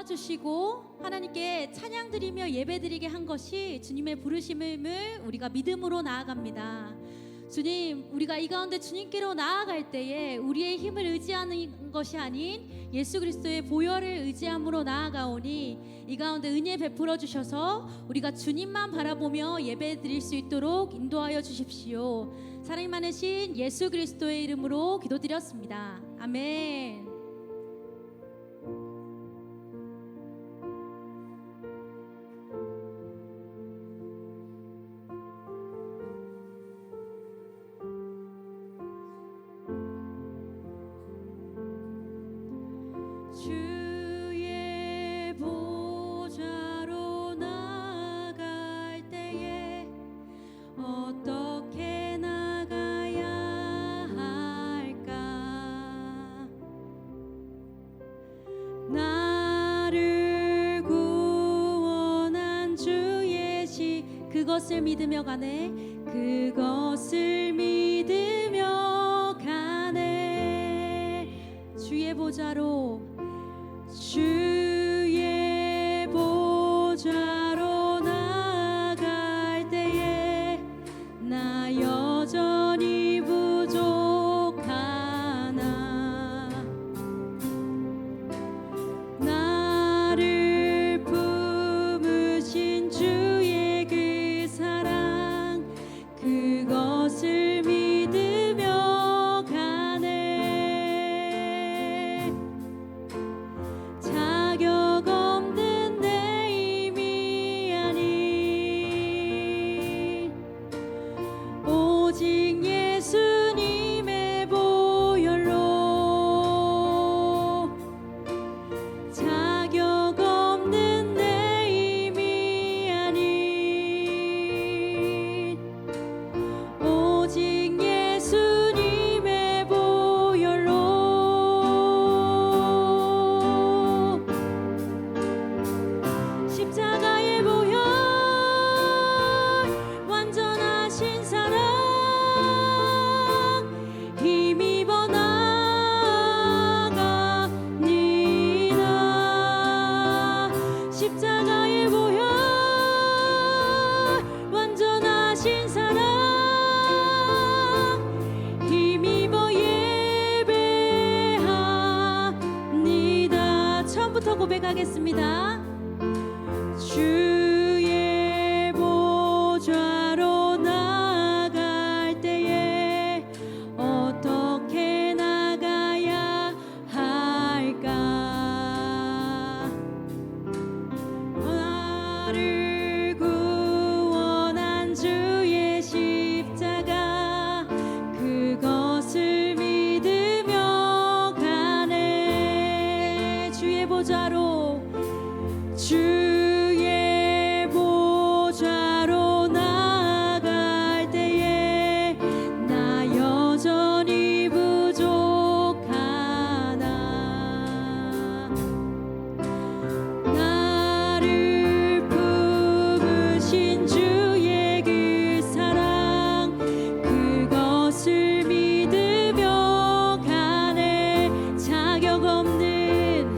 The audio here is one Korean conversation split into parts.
도와주시고 하나님께 찬양 드리며 예배 드리게 한 것이 주님의 부르심을 우리가 믿음으로 나아갑니다. 주님, 우리가 이 가운데 주님께로 나아갈 때에 우리의 힘을 의지하는 것이 아닌 예수 그리스도의 보혈을 의지함으로 나아가오니 이 가운데 은혜 베풀어 주셔서 우리가 주님만 바라보며 예배 드릴 수 있도록 인도하여 주십시오. 사랑이 많으신 예수 그리스도의 이름으로 기도드렸습니다. 아멘. 주의 보좌로 나아갈 때에 어떻게 나가야 할까? 나를 구원한 주의 시 그것을 믿으며 가네. 그것을 믿으며 가네. 주의 보좌로 주의 보좌로 나아갈 때에 나 여전히 부족하나 나를 품으신 주의 그 사랑 그것을 믿으며 가네. 자격 없는 내 힘이 아닌 오직 예수님의 보혈로 자격 없는 내 힘이 아닌 오직 예수님의 보혈로 십자가의 보혈 완전하신 사랑 힘입어 나아갑니다. 십자가의 보혈 완전하신 사랑 힘입어 예배합니다. 처음부터 고백하겠습니다. 주의 보좌로 나아갈 때에 어떻게 나가야 할까? 나를 구원한 주의 십자가 그것을 믿으며 가네. 주의 보좌로 주의 보좌로 나아갈 때에 나 여전히 부족하나 나를 품으신 주의 그 사랑 그것을 믿으며 가네. 자격 없는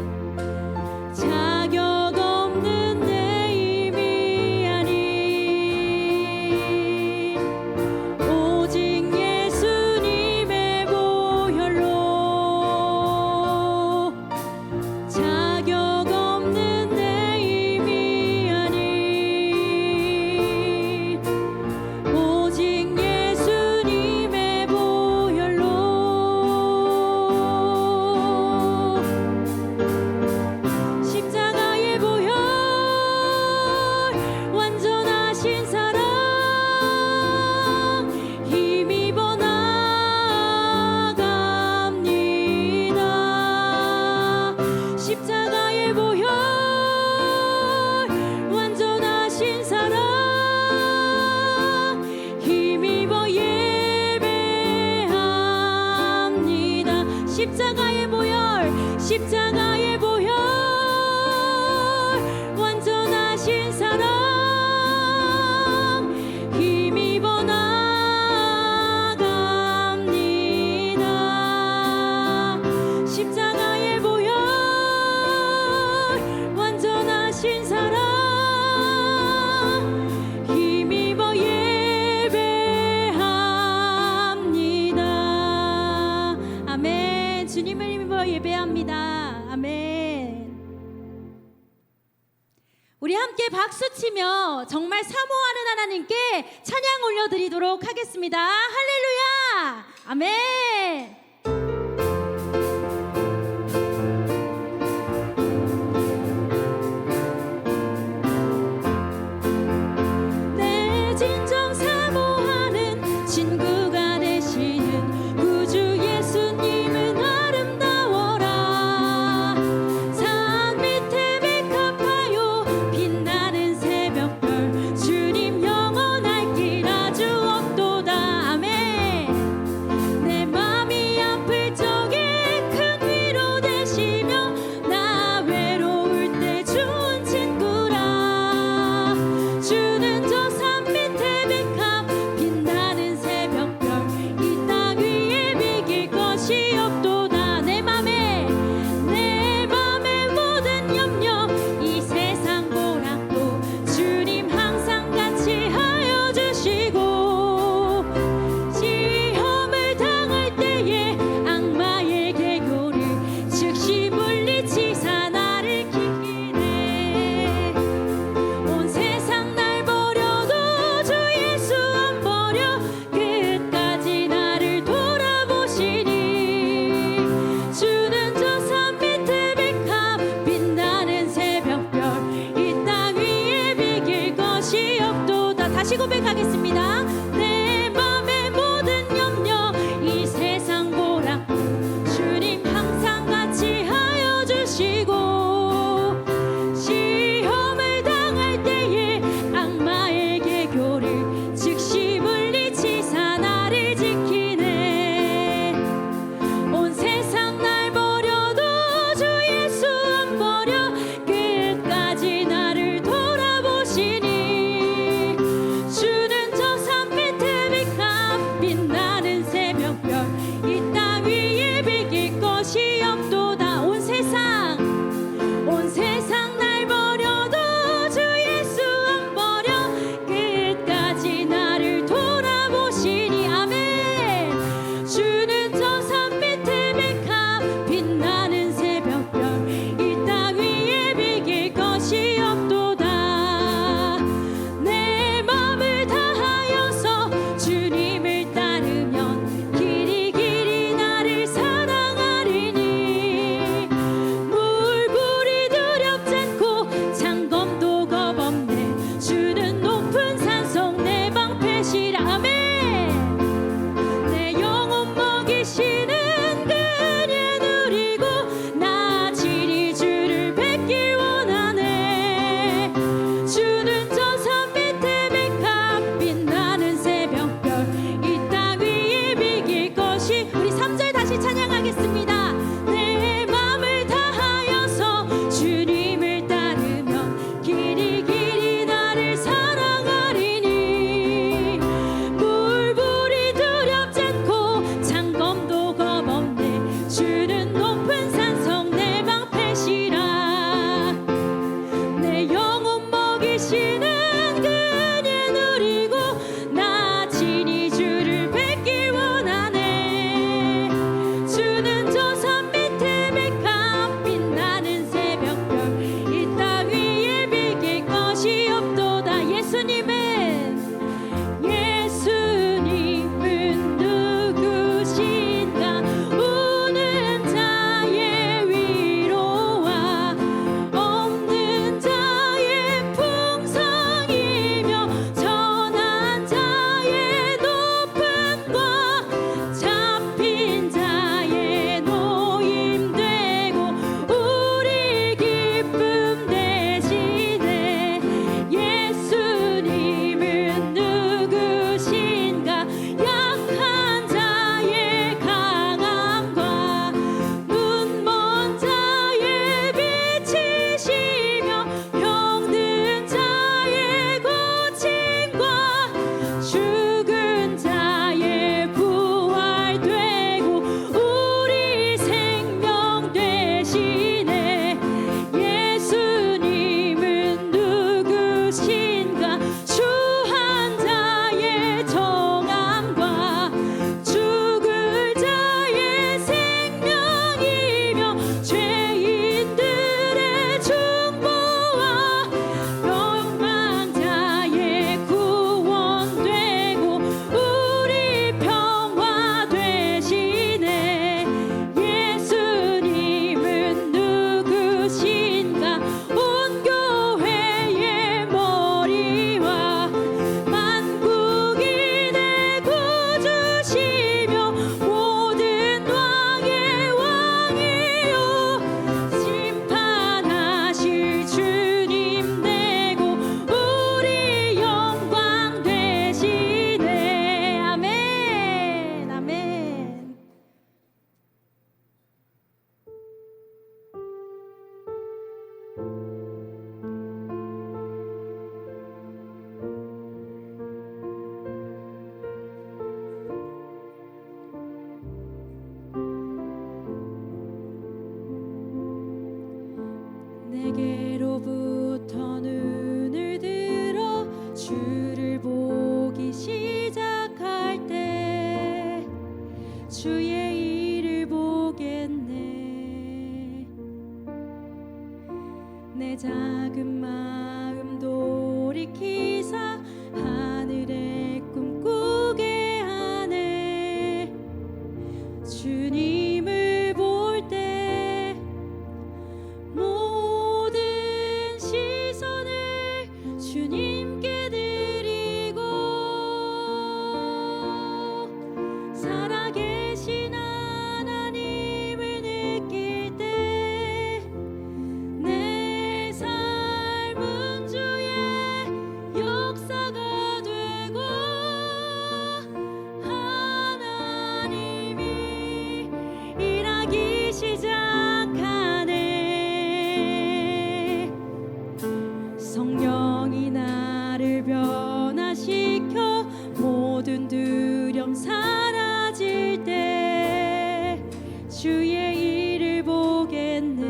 우리 함께 박수 치며 정말 사모하는 하나님께 찬양 올려드리도록 하겠습니다. 할렐루야! 아멘! 내 진정 사모하는 친구가 되시는 구주 예수님은 아름다워라. 산 밑에 백합화요 빛나는 새벽별 주님 영원할 길 아주 없도다. 아멘. 내 맘이 아플 적에 큰 위로 되시며 나 외로울 때 좋은 친구라. 주는 저 산 밑에 백합 빛나는 새벽별 이 땅 위에 비길 것이 없도다. 내 맘에 모든 염려 이 세상 보락도 주님 항상 같이 하여 주시고 시험을 당할 때에 악마의 개교를 즉시 물리치사 나를 지키네. 온 세상 날 버려도 주 예수 안 버려 끝까지 나를 돌아보시니 주는 저 산 밑에 백합 빛나는 새벽별 이 땅 위에 비길 것이 없도다. 다시 고백하겠습니다. 내 맘의 모든 염려 이 세상 보락 주님 항상 같이 하여 주시고 시험을 당할 때에 악마의 개교를 즉시 물리치사 나를 지키네. 온 세상 날 버려도 주 예수 안 버려 끝까지 나를 돌아보시니 주는 내게로부터 눈을 들어 주를 보기 시작할 때 주의 일을 보겠네. 내 작은 마음 돌이키사 하늘의 꿈 꾸게 하네. 주님을 볼 때 모든 시선을 주님께 드리고 살아계신 하나님을 느낄 때 내 삶은 주의 역사가 되고 하나님이 일하기 시작하네. 성령이 나를 변화시켜 모든 두려움 사라질 때 주의 일을 보겠네.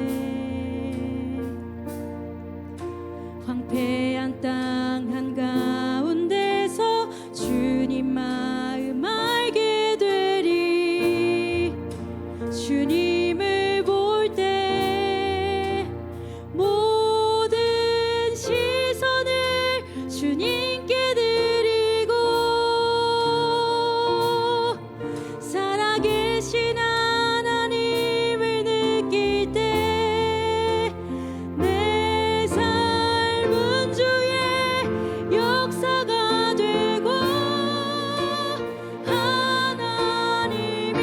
황폐한 땅 한가운데서 주님 마음 알게 되리. 주님을 볼 때 모든 시선을 주님께 드리고 살아계신 하나님을 느낄 때 내 삶은 주의 역사가 되고 하나님이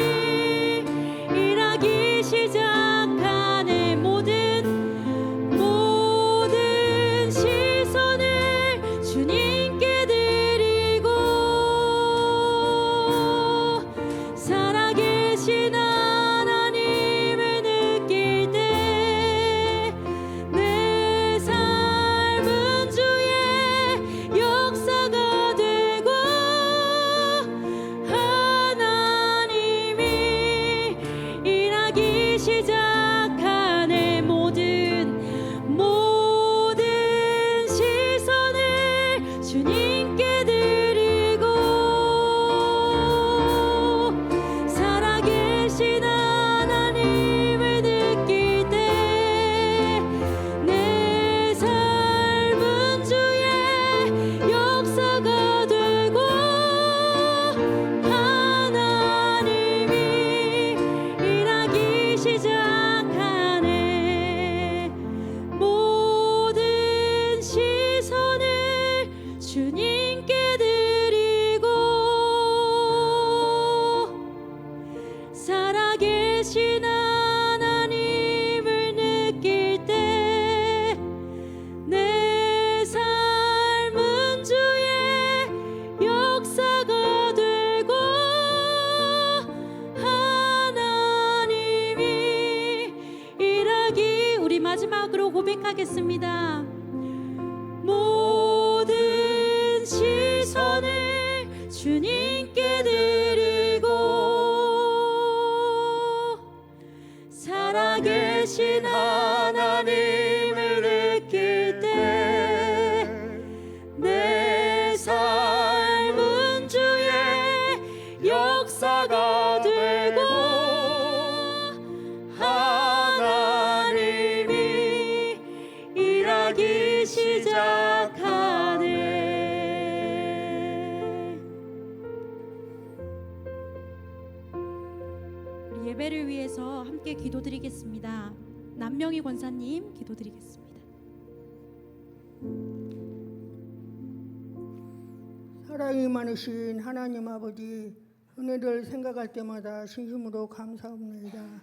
일하기 시작하네. 모든 시선을 주님께 드리고 살아계신 하나님을 느낄 때 내 삶은 주의 역사가 되고 하나님이 일하기 시작하네. 모든 시선을 주님께 드리고 살아계신 하나님을 느낄 때 내 삶은 주의 역사가 되고 하나님이 일하기 시작하네. 모든 시선을 주님께 드리고 살아계신 하나님을 느낄 때 내 삶은 주의 역사가 되고 하나님이 일하기. 우리 마지막으로 고백하겠습니다. 모든 시선을 주님께 드리고 살아계신 하나님을 느낄 때 내 삶은 주의 역사가 되고 하나님이 일하기 시작하네. 우리 예배를 위해서 함께 기도드리겠습니다. 남명희 권사님 기도드리겠습니다. 사랑이 많으신 하나님 아버지, 은혜를 생각할 때마다 진심으로 감사합니다.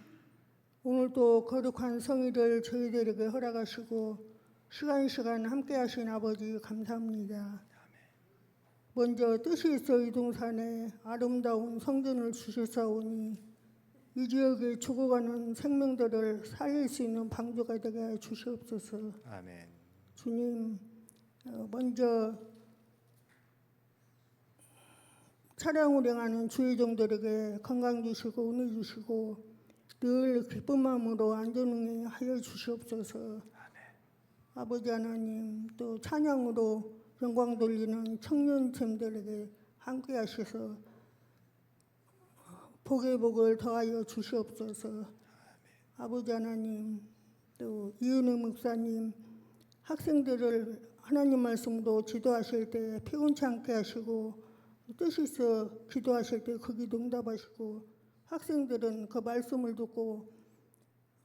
오늘도 거룩한 성의를 저희들에게 허락하시고 시간 함께 하신 아버지 감사합니다. 먼저 뜻이 있어 이동산에 아름다운 성전을 주셨사오니 이 지역에 죽어가는 생명들을 살릴 수 있는 방주가 되게 주시옵소서. 아멘. 주님, 먼저 차량 운행하는 주의종들에게 건강 주시고 은혜 주시고 늘 기쁜 마음으로 안전운행하여 주시옵소서. 아버지 하나님, 또 찬양으로 영광 돌리는 청년팀들에게 함께 하셔서 복의 복을 더하여 주시옵소서. 아버지 하나님, 또 이은혜 목사님, 학생들을 하나님 말씀으로 지도하실 때 피곤치 않게 하시고, 뜻이 있어 기도하실 때 그 기도 응답하시고, 학생들은 그 말씀을 듣고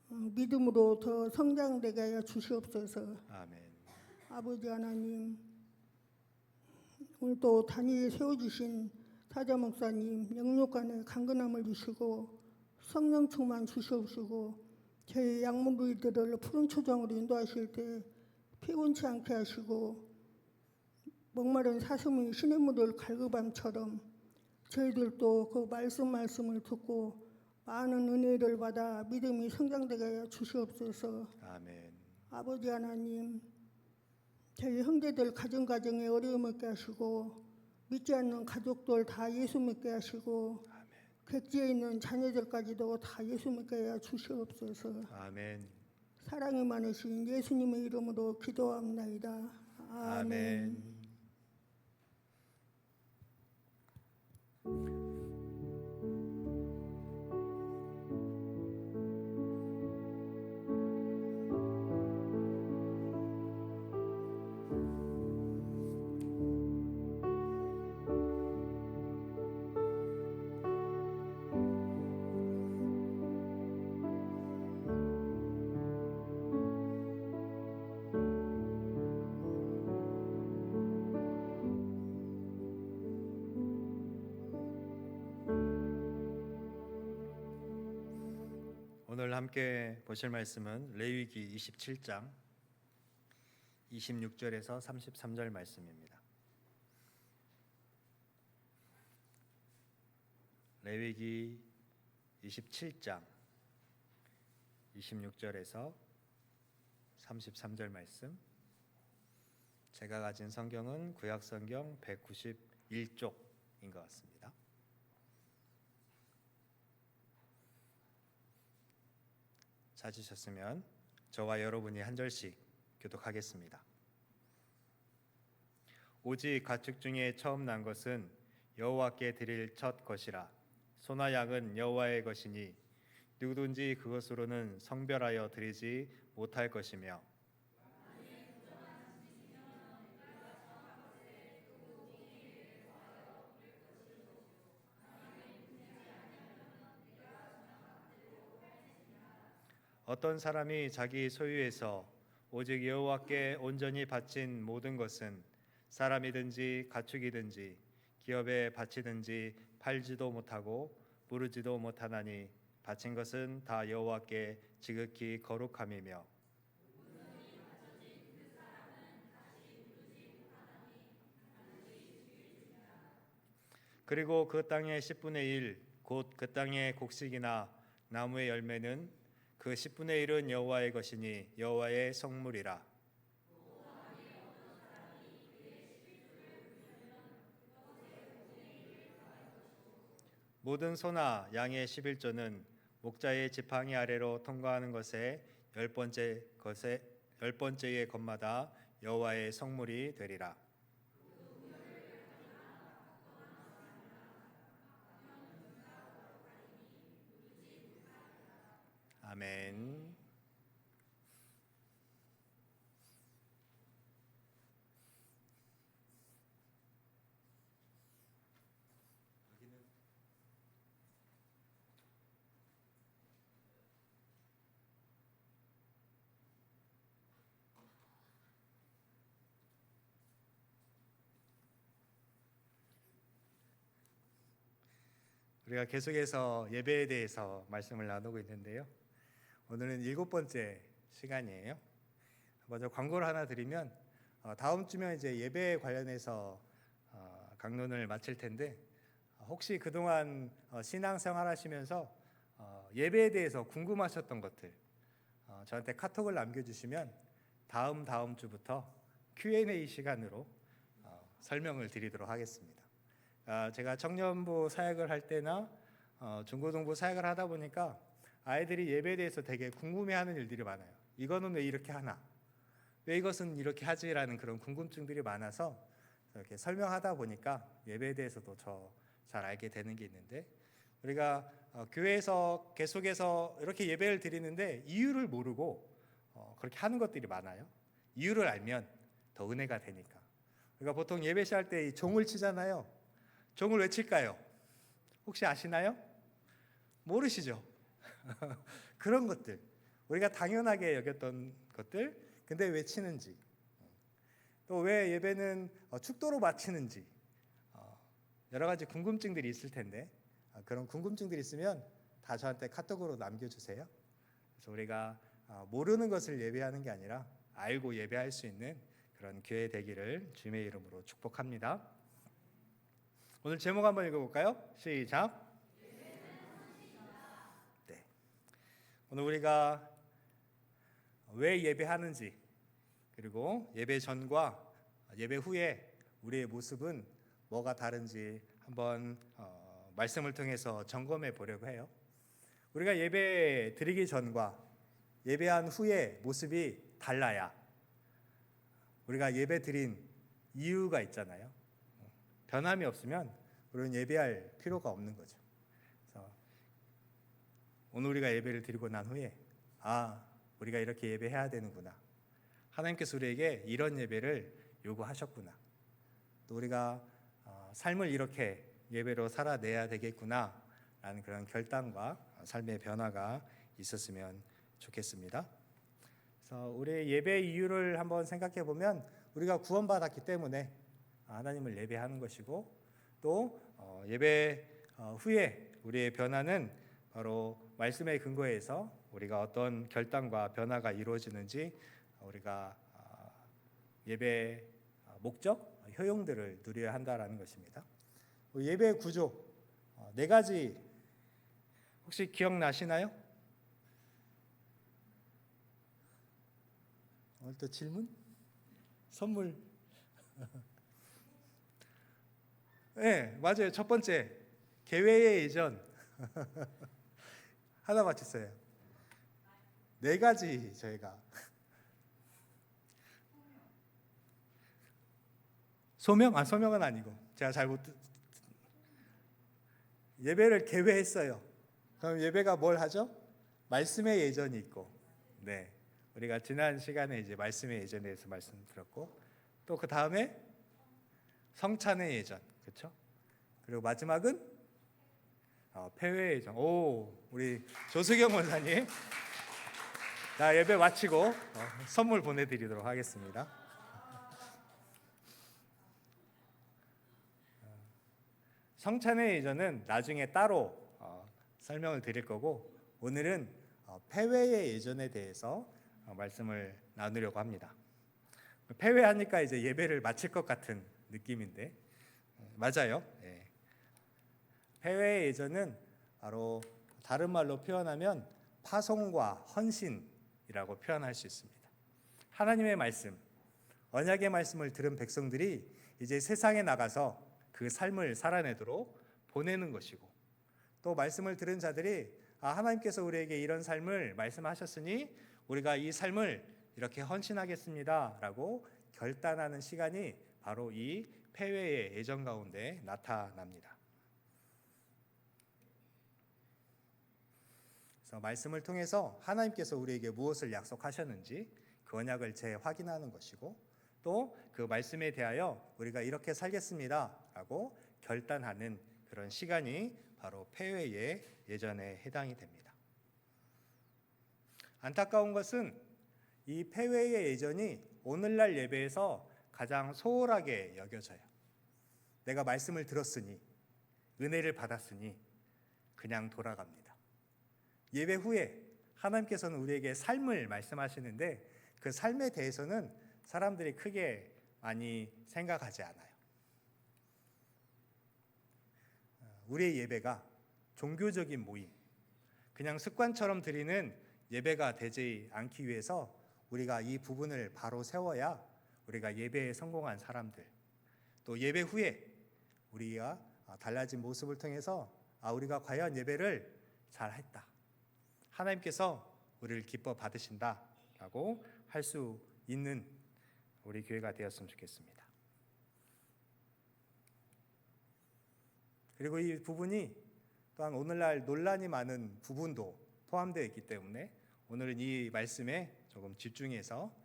믿음으로 더 성장되게 하여 주시옵소서. 아멘. 아버지 하나님, 오늘 또 단위에 세워주신 사자 목사님 영육간에 강건함을 주시고 성령 충만 주시옵시고, 저희 양무리들을 푸른 초장으로 인도하실 때 피곤치 않게 하시고, 목마른 사슴이 시냇물을 갈급함처럼 저희들도 그 말씀을 듣고 많은 은혜를 받아 믿음이 성장되게 하여 주시옵소서. 아멘. 아버지 하나님, 저희 형제들 가정가정에 어려움 없게 하시고, 믿지 않는 가족들 다 예수 믿게 하시고, 객지에 있는 자녀들까지도 다 예수 믿게 하여 주시옵소서. 아멘. 사랑이 많으신 예수님의 이름으로 기도합나이다. 아멘. 오늘 함께 보실 말씀은 레위기 27장 26절에서 33절 말씀입니다. 레위기 27장 26절에서 33절 말씀. 제가 가진 성경은 구약 성경 191쪽인 것 같습니다. 찾으셨으면 저와 여러분이 한 절씩 교독하겠습니다. 오직 가축 중에 처음 난 것은 여호와께 드릴 첫 것이라. 소나 양은 여호와의 것이니 누구든지 그것으로는 성별하여 드리지 못할 것이며, 어떤 사람이 자기 소유에서 오직 여호와께 온전히 바친 모든 것은 사람이든지 가축이든지 기업에 바치든지 팔지도 못하고 무르지도 못하나니 바친 것은 다 여호와께 지극히 거룩함이며, 그리고 그 땅의 10분의 1 곧 그 땅의 곡식이나 나무의 열매는 그 10분의 1은 여호와의 것이니 여호와의 성물이라. 모든 소나 양의 11조는 목자의 지팡이 아래로 통과하는 것에 열 번째의 것마다 여호와의 성물이 되리라. 아멘. 우리가 계속해서 예배에 대해서 말씀을 나누고 있는데요. 오늘은 7번째 시간이에요. 먼저 광고를 하나 드리면 다음 주면 이제 예배 관련해서 강론을 마칠 텐데, 혹시 그동안 신앙생활 하시면서 예배에 대해서 궁금하셨던 것들 저한테 카톡을 남겨주시면 다음 주부터 Q&A 시간으로 설명을 드리도록 하겠습니다. 제가 청년부 사역을 할 때나 중고등부 사역을 하다 보니까 아이들이 예배에 대해서 되게 궁금해하는 일들이 많아요. 이거는 왜 이렇게 하나? 왜 이것은 이렇게 하지라는 그런 궁금증들이 많아서 이렇게 설명하다 보니까 예배에 대해서도 잘 알게 되는 게 있는데, 우리가 교회에서 계속해서 이렇게 예배를 드리는데 이유를 모르고 그렇게 하는 것들이 많아요. 이유를 알면 더 은혜가 되니까. 우리가 보통 예배 시할 때 종을 치잖아요. 종을 왜 칠까요? 혹시 아시나요? 모르시죠? 그런 것들, 우리가 당연하게 여겼던 것들, 근데 왜 치는지, 또 왜 예배는 축도로 마치는지, 여러 가지 궁금증들이 있을 텐데, 그런 궁금증들이 있으면 다 저한테 카톡으로 남겨주세요. 그래서 우리가 모르는 것을 예배하는 게 아니라 알고 예배할 수 있는 그런 교회 되기를 주님의 이름으로 축복합니다. 오늘 제목 한번 읽어볼까요? 시작. 네. 오늘 우리가 왜 예배하는지, 그리고 예배 전과 예배 후에 우리의 모습은 뭐가 다른지 한번 말씀을 통해서 점검해 보려고 해요. 우리가 예배 드리기 전과 예배한 후에 모습이 달라야 우리가 예배 드린 이유가 있잖아요. 변함이 없으면 우리는 예배할 필요가 없는 거죠. 그래서 오늘 우리가 예배를 드리고 난 후에 우리가 이렇게 예배해야 되는구나. 하나님께서 우리에게 이런 예배를 요구하셨구나. 또 우리가 삶을 이렇게 예배로 살아내야 되겠구나 라는 그런 결단과 삶의 변화가 있었으면 좋겠습니다. 그래서 우리의 예배의 이유를 한번 생각해 보면 우리가 구원받았기 때문에 하나님을 예배하는 것이고, 또 예배 후에 우리의 변화는 바로 말씀의 근거에서 우리가 어떤 결단과 변화가 이루어지는지 우리가 예배 목적, 효용들을 누려야 한다라는 것입니다. 예배의 구조 4가지 혹시 기억나시나요? 오늘 또 질문? 선물? 네, 맞아요. 첫 번째, 개회의 예전. 하나 맞췄어요. 4가지 저희가. 소명? 소명은 아니고. 제가 잘못 예배를 개회했어요. 그럼 예배가 뭘 하죠? 말씀의 예전이 있고. 네. 우리가 지난 시간에 이제 말씀의 예전에 대해서 말씀드렸고, 또 그 다음에 성찬의 예전, 그렇죠? 그리고 마지막은 폐회의 예전. 우리 조수경 원사님, 자 예배 마치고 선물 보내드리도록 하겠습니다. 성찬의 예전은 나중에 따로 설명을 드릴 거고, 오늘은 폐회의 예전에 대해서 말씀을 나누려고 합니다. 폐회하니까 이제 예배를 마칠 것 같은 느낌인데 맞아요. 예. 폐회의 예전은 바로 다른 말로 표현하면 파송과 헌신이라고 표현할 수 있습니다. 하나님의 말씀, 언약의 말씀을 들은 백성들이 이제 세상에 나가서 그 삶을 살아내도록 보내는 것이고, 또 말씀을 들은 자들이 하나님께서 우리에게 이런 삶을 말씀하셨으니 우리가 이 삶을 이렇게 헌신하겠습니다 라고 결단하는 시간이 바로 이 폐회의 예전 가운데 나타납니다. 그래서 말씀을 통해서 하나님께서 우리에게 무엇을 약속하셨는지 그 언약을 재확인하는 것이고, 또 그 말씀에 대하여 우리가 이렇게 살겠습니다 라고 결단하는 그런 시간이 바로 폐회의 예전에 해당이 됩니다. 안타까운 것은 이 폐회의 예전이 오늘날 예배에서 가장 소홀하게 여겨져요. 내가 말씀을 들었으니, 은혜를 받았으니 그냥 돌아갑니다. 예배 후에 하나님께서는 우리에게 삶을 말씀하시는데 그 삶에 대해서는 사람들이 크게 많이 생각하지 않아요. 우리의 예배가 종교적인 모임, 그냥 습관처럼 드리는 예배가 되지 않기 위해서 우리가 이 부분을 바로 세워야 우리가 예배에 성공한 사람들, 또 예배 후에 우리가 달라진 모습을 통해서 우리가 과연 예배를 잘했다, 하나님께서 우리를 기뻐 받으신다라고 할 수 있는 우리 교회가 되었으면 좋겠습니다. 그리고 이 부분이 또한 오늘날 논란이 많은 부분도 포함되어 있기 때문에 오늘은 이 말씀에 조금 집중해서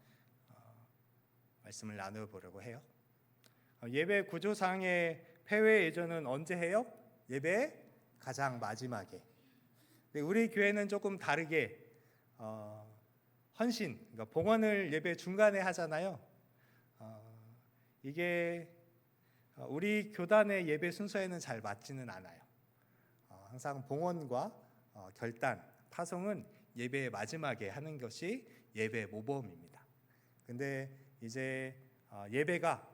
말씀을 나눠보려고 해요. 예배 구조상의 폐회 예전은 언제 해요? 예배 가장 마지막에. 우리 교회는 조금 다르게 헌신, 그러니까 봉헌을 예배 중간에 하잖아요. 이게 우리 교단의 예배 순서에는 잘 맞지는 않아요. 항상 봉헌과 결단, 파송은 예배 마지막에 하는 것이 예배 모범입니다. 근데 이제 예배가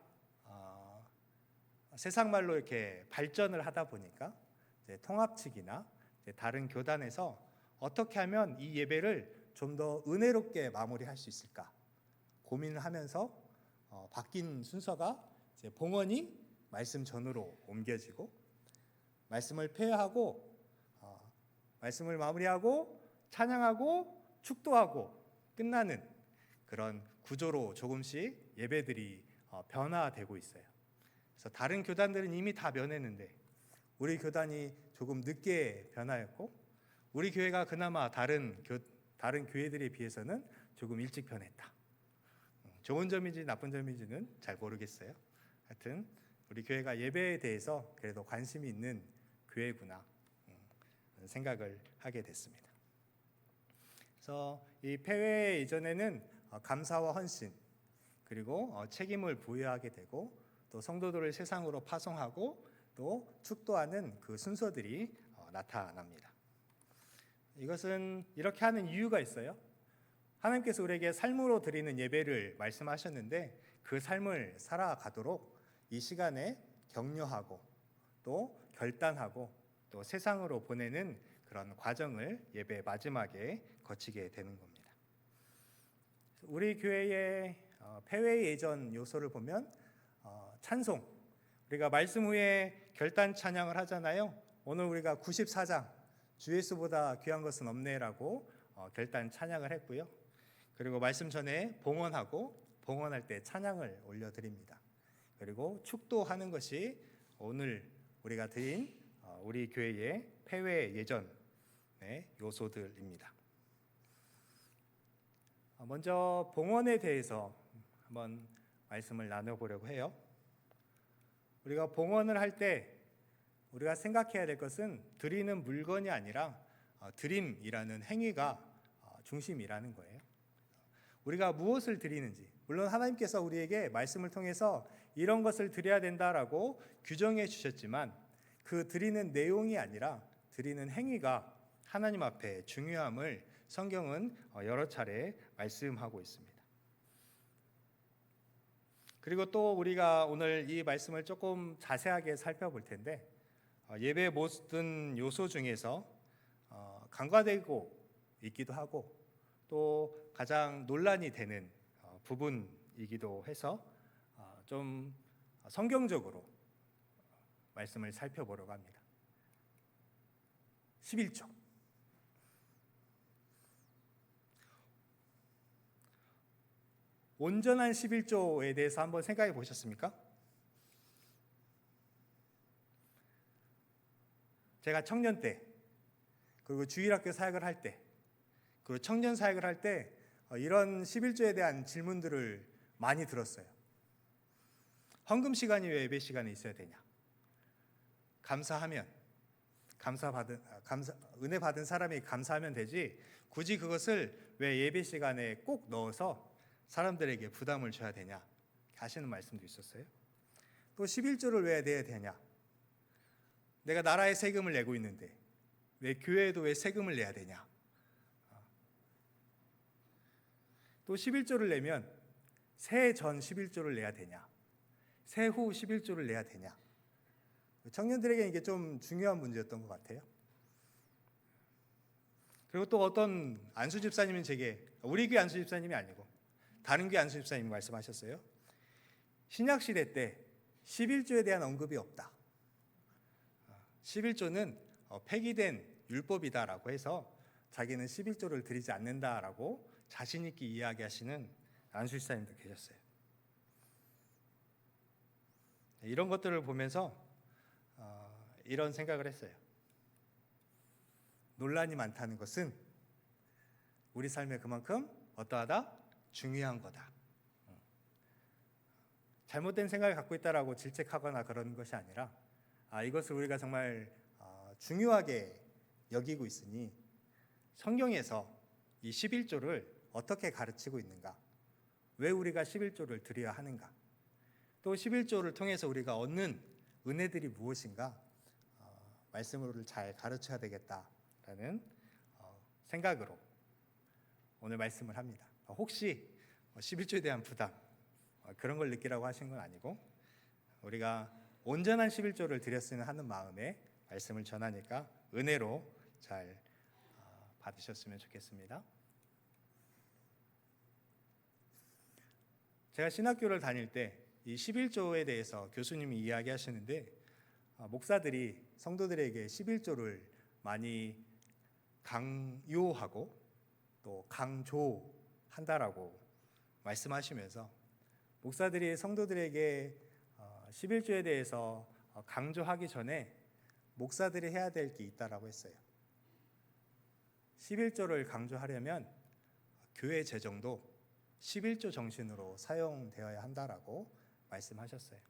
세상 말로 이렇게 발전을 하다 보니까 이제 통합 측이나 이제 다른 교단에서 어떻게 하면 이 예배를 좀 더 은혜롭게 마무리할 수 있을까 고민을 하면서 바뀐 순서가 이제 봉헌이 말씀 전으로 옮겨지고 말씀을 폐회하고 말씀을 마무리하고 찬양하고 축도하고 끝나는 그런 구조로 조금씩 예배들이 변화되고 있어요. 그래서 다른 교단들은 이미 다 변했는데 우리 교단이 조금 늦게 변화했고 우리 교회가 그나마 다른 교회들에 비해서는 조금 일찍 변했다. 좋은 점인지 나쁜 점인지는 잘 모르겠어요. 하여튼 우리 교회가 예배에 대해서 그래도 관심이 있는 교회구나 생각을 하게 됐습니다. 그래서 이 폐회 이전에는 감사와 헌신 그리고 책임을 부여하게 되고 또 성도들을 세상으로 파송하고 또 축도하는 그 순서들이 나타납니다. 이것은 이렇게 하는 이유가 있어요. 하나님께서 우리에게 삶으로 드리는 예배를 말씀하셨는데 그 삶을 살아가도록 이 시간에 격려하고 또 결단하고 또 세상으로 보내는 그런 과정을 예배 마지막에 거치게 되는 겁니다. 우리 교회의 폐회 예전 요소를 보면 찬송, 우리가 말씀 후에 결단 찬양을 하잖아요. 오늘 우리가 94장 주 예수보다 귀한 것은 없네라고 결단 찬양을 했고요. 그리고 말씀 전에 봉헌하고 봉헌할 때 찬양을 올려드립니다. 그리고 축도하는 것이 오늘 우리가 드린 우리 교회의 폐회 예전의 요소들입니다. 먼저 봉헌에 대해서 한번 말씀을 나눠보려고 해요. 우리가 봉헌을 할 때 우리가 생각해야 될 것은 드리는 물건이 아니라 드림이라는 행위가 중심이라는 거예요. 우리가 무엇을 드리는지, 물론 하나님께서 우리에게 말씀을 통해서 이런 것을 드려야 된다라고 규정해 주셨지만 그 드리는 내용이 아니라 드리는 행위가 하나님 앞에 중요함을 성경은 여러 차례 말씀하고 있습니다. 그리고 또 우리가 오늘 이 말씀을 조금 자세하게 살펴볼 텐데 예배의 모든 요소 중에서 간과되고 있기도 하고 또 가장 논란이 되는 부분이기도 해서 좀 성경적으로 말씀을 살펴보려고 합니다. 11조. 온전한 11조에 대해서 한번 생각해 보셨습니까? 제가 청년 때 그리고 주일학교 사역을 할 때 그리고 청년 사역을 할 때 이런 11조에 대한 질문들을 많이 들었어요. 헌금 시간이 왜 예배 시간에 있어야 되냐? 감사하면 은혜 받은 사람이 감사하면 되지 굳이 그것을 왜 예배 시간에 꼭 넣어서 사람들에게 부담을 줘야 되냐 하시는 말씀도 있었어요. 또 11조를 왜 내야 되냐? 내가 나라에 세금을 내고 있는데 왜 교회에도 왜 세금을 내야 되냐? 또 11조를 내면 새해 전 11조를 내야 되냐? 새후 11조를 내야 되냐? 청년들에게 이게 좀 중요한 문제였던 것 같아요. 그리고 또 어떤 안수 집사님은 제게 우리 교회 안수 집사님이 아니고 다른 교회 안수 집사님이 말씀하셨어요. 신약 시대 때 11조에 대한 언급이 없다. 11조는 폐기된 율법이다라고 해서 자기는 11조를 드리지 않는다라고 자신 있게 이야기하시는 안수집사님도 계셨어요. 이런 것들을 보면서 이런 생각을 했어요. 논란이 많다는 것은 우리 삶에 그만큼 어떠하다? 중요한 거다. 잘못된 생각을 갖고 있다라고 질책하거나 그러는 것이 아니라 이것을 우리가 정말 중요하게 여기고 있으니 성경에서 이 11조를 어떻게 가르치고 있는가? 왜 우리가 11조를 드려야 하는가? 또 11조를 통해서 우리가 얻는 은혜들이 무엇인가? 말씀으로 잘 가르쳐야 되겠다라는 생각으로 오늘 말씀을 합니다. 혹시 11조에 대한 부담 그런 걸 느끼라고 하신 건 아니고 우리가 온전한 11조를 드렸으면 하는 마음에 말씀을 전하니까 은혜로 잘 받으셨으면 좋겠습니다. 제가 신학교를 다닐 때 이 11조에 대해서 교수님이 이야기하시는데 목사들이 성도들에게 11조를 많이 강요하고 또 강조한다라고 말씀하시면서 목사들이 성도들에게 11조에 대해서 강조하기 전에 목사들이 해야 될 게 있다라고 했어요. 11조를 강조하려면 교회 재정도 11조 정신으로 사용되어야 한다라고 말씀하셨어요.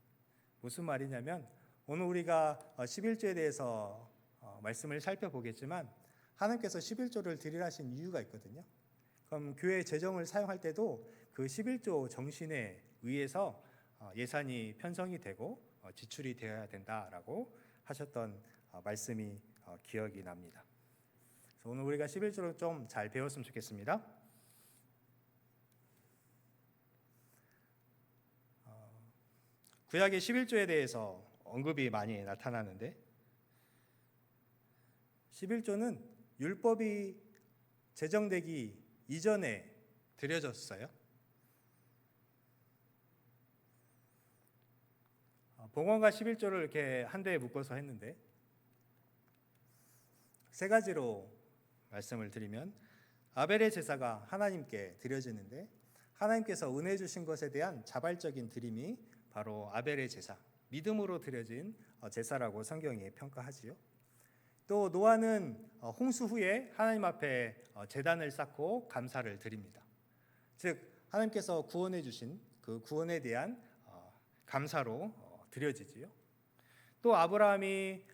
무슨 말이냐면 오늘 우리가 11조에 대해서 말씀을 살펴보겠지만 하나님께서 11조를 드리라신 이유가 있거든요. 그럼 교회 재정을 사용할 때도 그 11조 정신에 의해서 예산이 편성이 되고 지출이 되어야 된다라고 하셨던 말씀이 기억이 납니다. 그래서 오늘 우리가 11조를 좀 잘 배웠으면 좋겠습니다. 구약의 11조에 대해서 언급이 많이 나타나는데 11조는 율법이 제정되기 이전에 드려졌어요. 봉헌과 11조를 이렇게 한 대에 묶어서 했는데 세 가지로 말씀을 드리면 아벨의 제사가 하나님께 드려지는데 하나님께서 은혜 주신 것에 대한 자발적인 드림이 바로 아벨의 제사, 믿음으로 드려진 제사라고 성경이 평가하지요. 또 노아는 홍수 후에 하나님 앞에 제단을 쌓고 감사를 드립니다. 즉 하나님께서 구원해 주신 그 구원에 대한 감사로 드려지지요. 또 아브라함이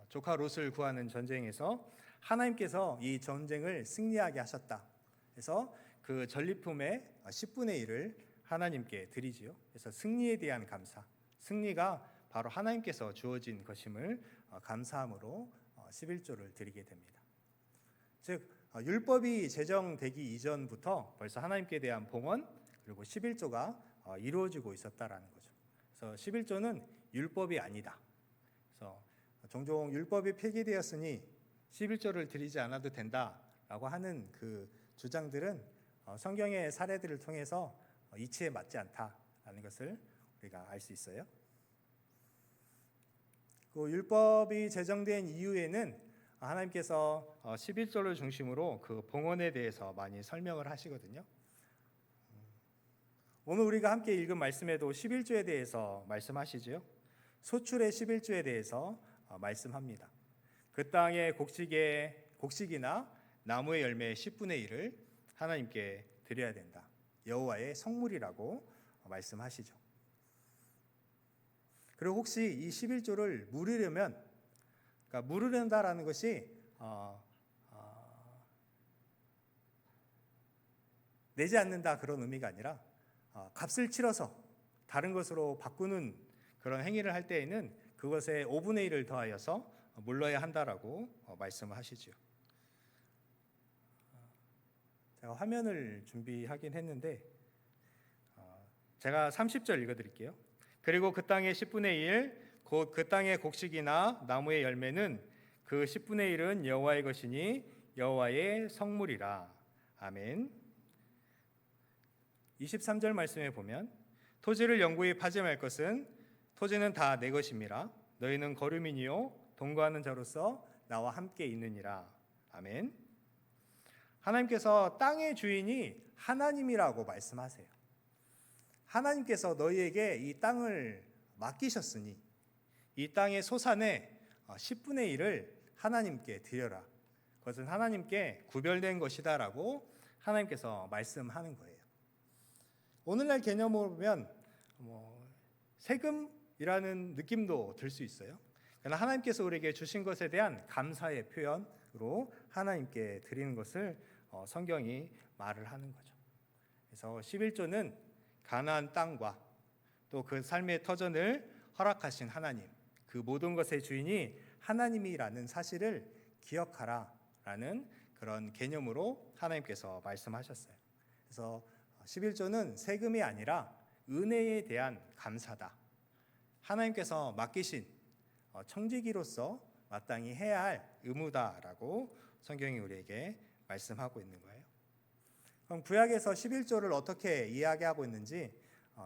조카 롯을 구하는 전쟁에서 하나님께서 이 전쟁을 승리하게 하셨다. 그래서 그 전리품의 10분의 1을 하나님께 드리지요. 그래서 승리에 대한 감사, 승리가 바로 하나님께서 주어진 것임을 감사함으로 11조를 드리게 됩니다. 즉 율법이 제정되기 이전부터 벌써 하나님께 대한 봉헌 그리고 11조가 이루어지고 있었다라는 거죠. 그래서 11조는 율법이 아니다. 그래서 종종 율법이 폐기되었으니 11조를 드리지 않아도 된다라고 하는 그 주장들은 성경의 사례들을 통해서 이치에 맞지 않다라는 것을 우리가 알 수 있어요. 그 율법이 제정된 이후에는 하나님께서 11조를 중심으로 그 봉헌에 대해서 많이 설명을 하시거든요. 오늘 우리가 함께 읽은 말씀에도 11조에 대해서 말씀하시지요. 소출의 11조에 대해서 말씀합니다. 그 땅의 곡식이나 나무의 열매의 10분의 1을 하나님께 드려야 된다. 여호와의 성물이라고 말씀하시죠. 그리고 혹시 이 11조를 물으려면, 그러니까 물으련다라는 것이 내지 않는다 그런 의미가 아니라 값을 치러서 다른 것으로 바꾸는 그런 행위를 할 때에는 그것의 5분의 1을 더하여서 물러야 한다라고 말씀을 하시죠. 제가 화면을 준비하긴 했는데 제가 30절 읽어드릴게요. 그리고 그 땅의 10분의 1 곧 그 땅의 곡식이나 나무의 열매는 그 10분의 1은 여호와의 것이니 여호와의 성물이라. 아멘. 23절 말씀에 보면 토지를 영구히 파지 말 것은 토지는 다 내 것임이라. 너희는 거류민이요 동거하는 자로서 나와 함께 있느니라. 아멘. 하나님께서 땅의 주인이 하나님이라고 말씀하세요. 하나님께서 너희에게 이 땅을 맡기셨으니 이 땅의 소산의 10분의 1을 하나님께 드려라. 그것은 하나님께 구별된 것이다라고 하나님께서 말씀하는 거예요. 오늘날 개념으로 보면 세금이라는 느낌도 들 수 있어요. 그러나 하나님께서 우리에게 주신 것에 대한 감사의 표현으로 하나님께 드리는 것을 성경이 말을 하는 거죠. 그래서 11조는 가나안 땅과 또 그 삶의 터전을 허락하신 하나님, 그 모든 것의 주인이 하나님이라는 사실을 기억하라라는 그런 개념으로 하나님께서 말씀하셨어요. 그래서 11조는 세금이 아니라 은혜에 대한 감사다. 하나님께서 맡기신 청지기로서 마땅히 해야 할 의무다라고 성경이 우리에게 말씀하고 있는 거예요. 그럼 구약에서 11조를 어떻게 이야기하고 있는지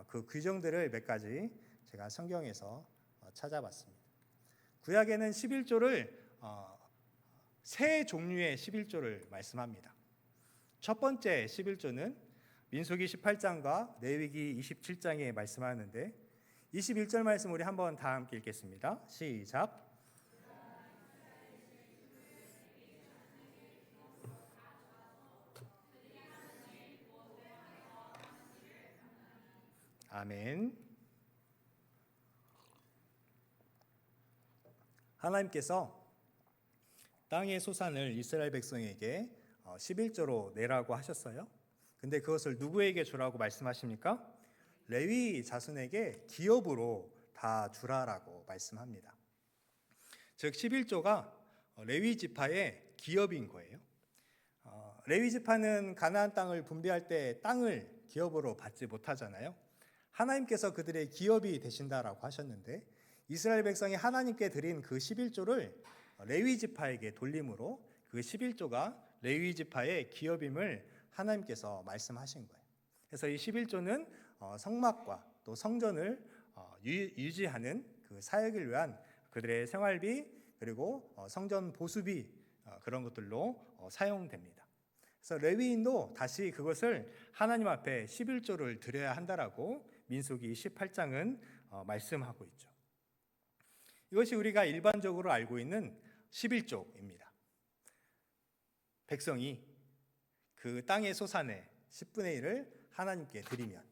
그 규정들을 몇 가지 제가 성경에서 찾아봤습니다. 구약에는 11조를 세 종류의 11조를 말씀합니다. 첫 번째 11조는 민수기 18장과 레위기 27장에 말씀하는데 21절 말씀 우리 한번 다 함께 읽겠습니다. 시작. 아멘. 하나님께서 땅의 소산을 이스라엘 백성에게 11조로 내라고 하셨어요. 근데 그것을 누구에게 주라고 말씀하십니까? 레위 자손에게 기업으로 다 주라라고 말씀합니다. 즉 11조가 레위 지파의 기업인 거예요. 레위 지파는 가나안 땅을 분배할 때 땅을 기업으로 받지 못하잖아요. 하나님께서 그들의 기업이 되신다라고 하셨는데 이스라엘 백성이 하나님께 드린 그 11조를 레위 지파에게 돌림으로 그 11조가 레위 지파의 기업임을 하나님께서 말씀하신 거예요. 그래서 이 11조는 성막과 또 성전을 유지하는 그 사역을 위한 그들의 생활비 그리고 성전 보수비 그런 것들로 사용됩니다. 그래서 레위인도 다시 그것을 하나님 앞에 11조를 드려야 한다라고 민수기 18장은 말씀하고 있죠. 이것이 우리가 일반적으로 알고 있는 11조입니다. 백성이 그 땅의 소산의 10분의 1을 하나님께 드리면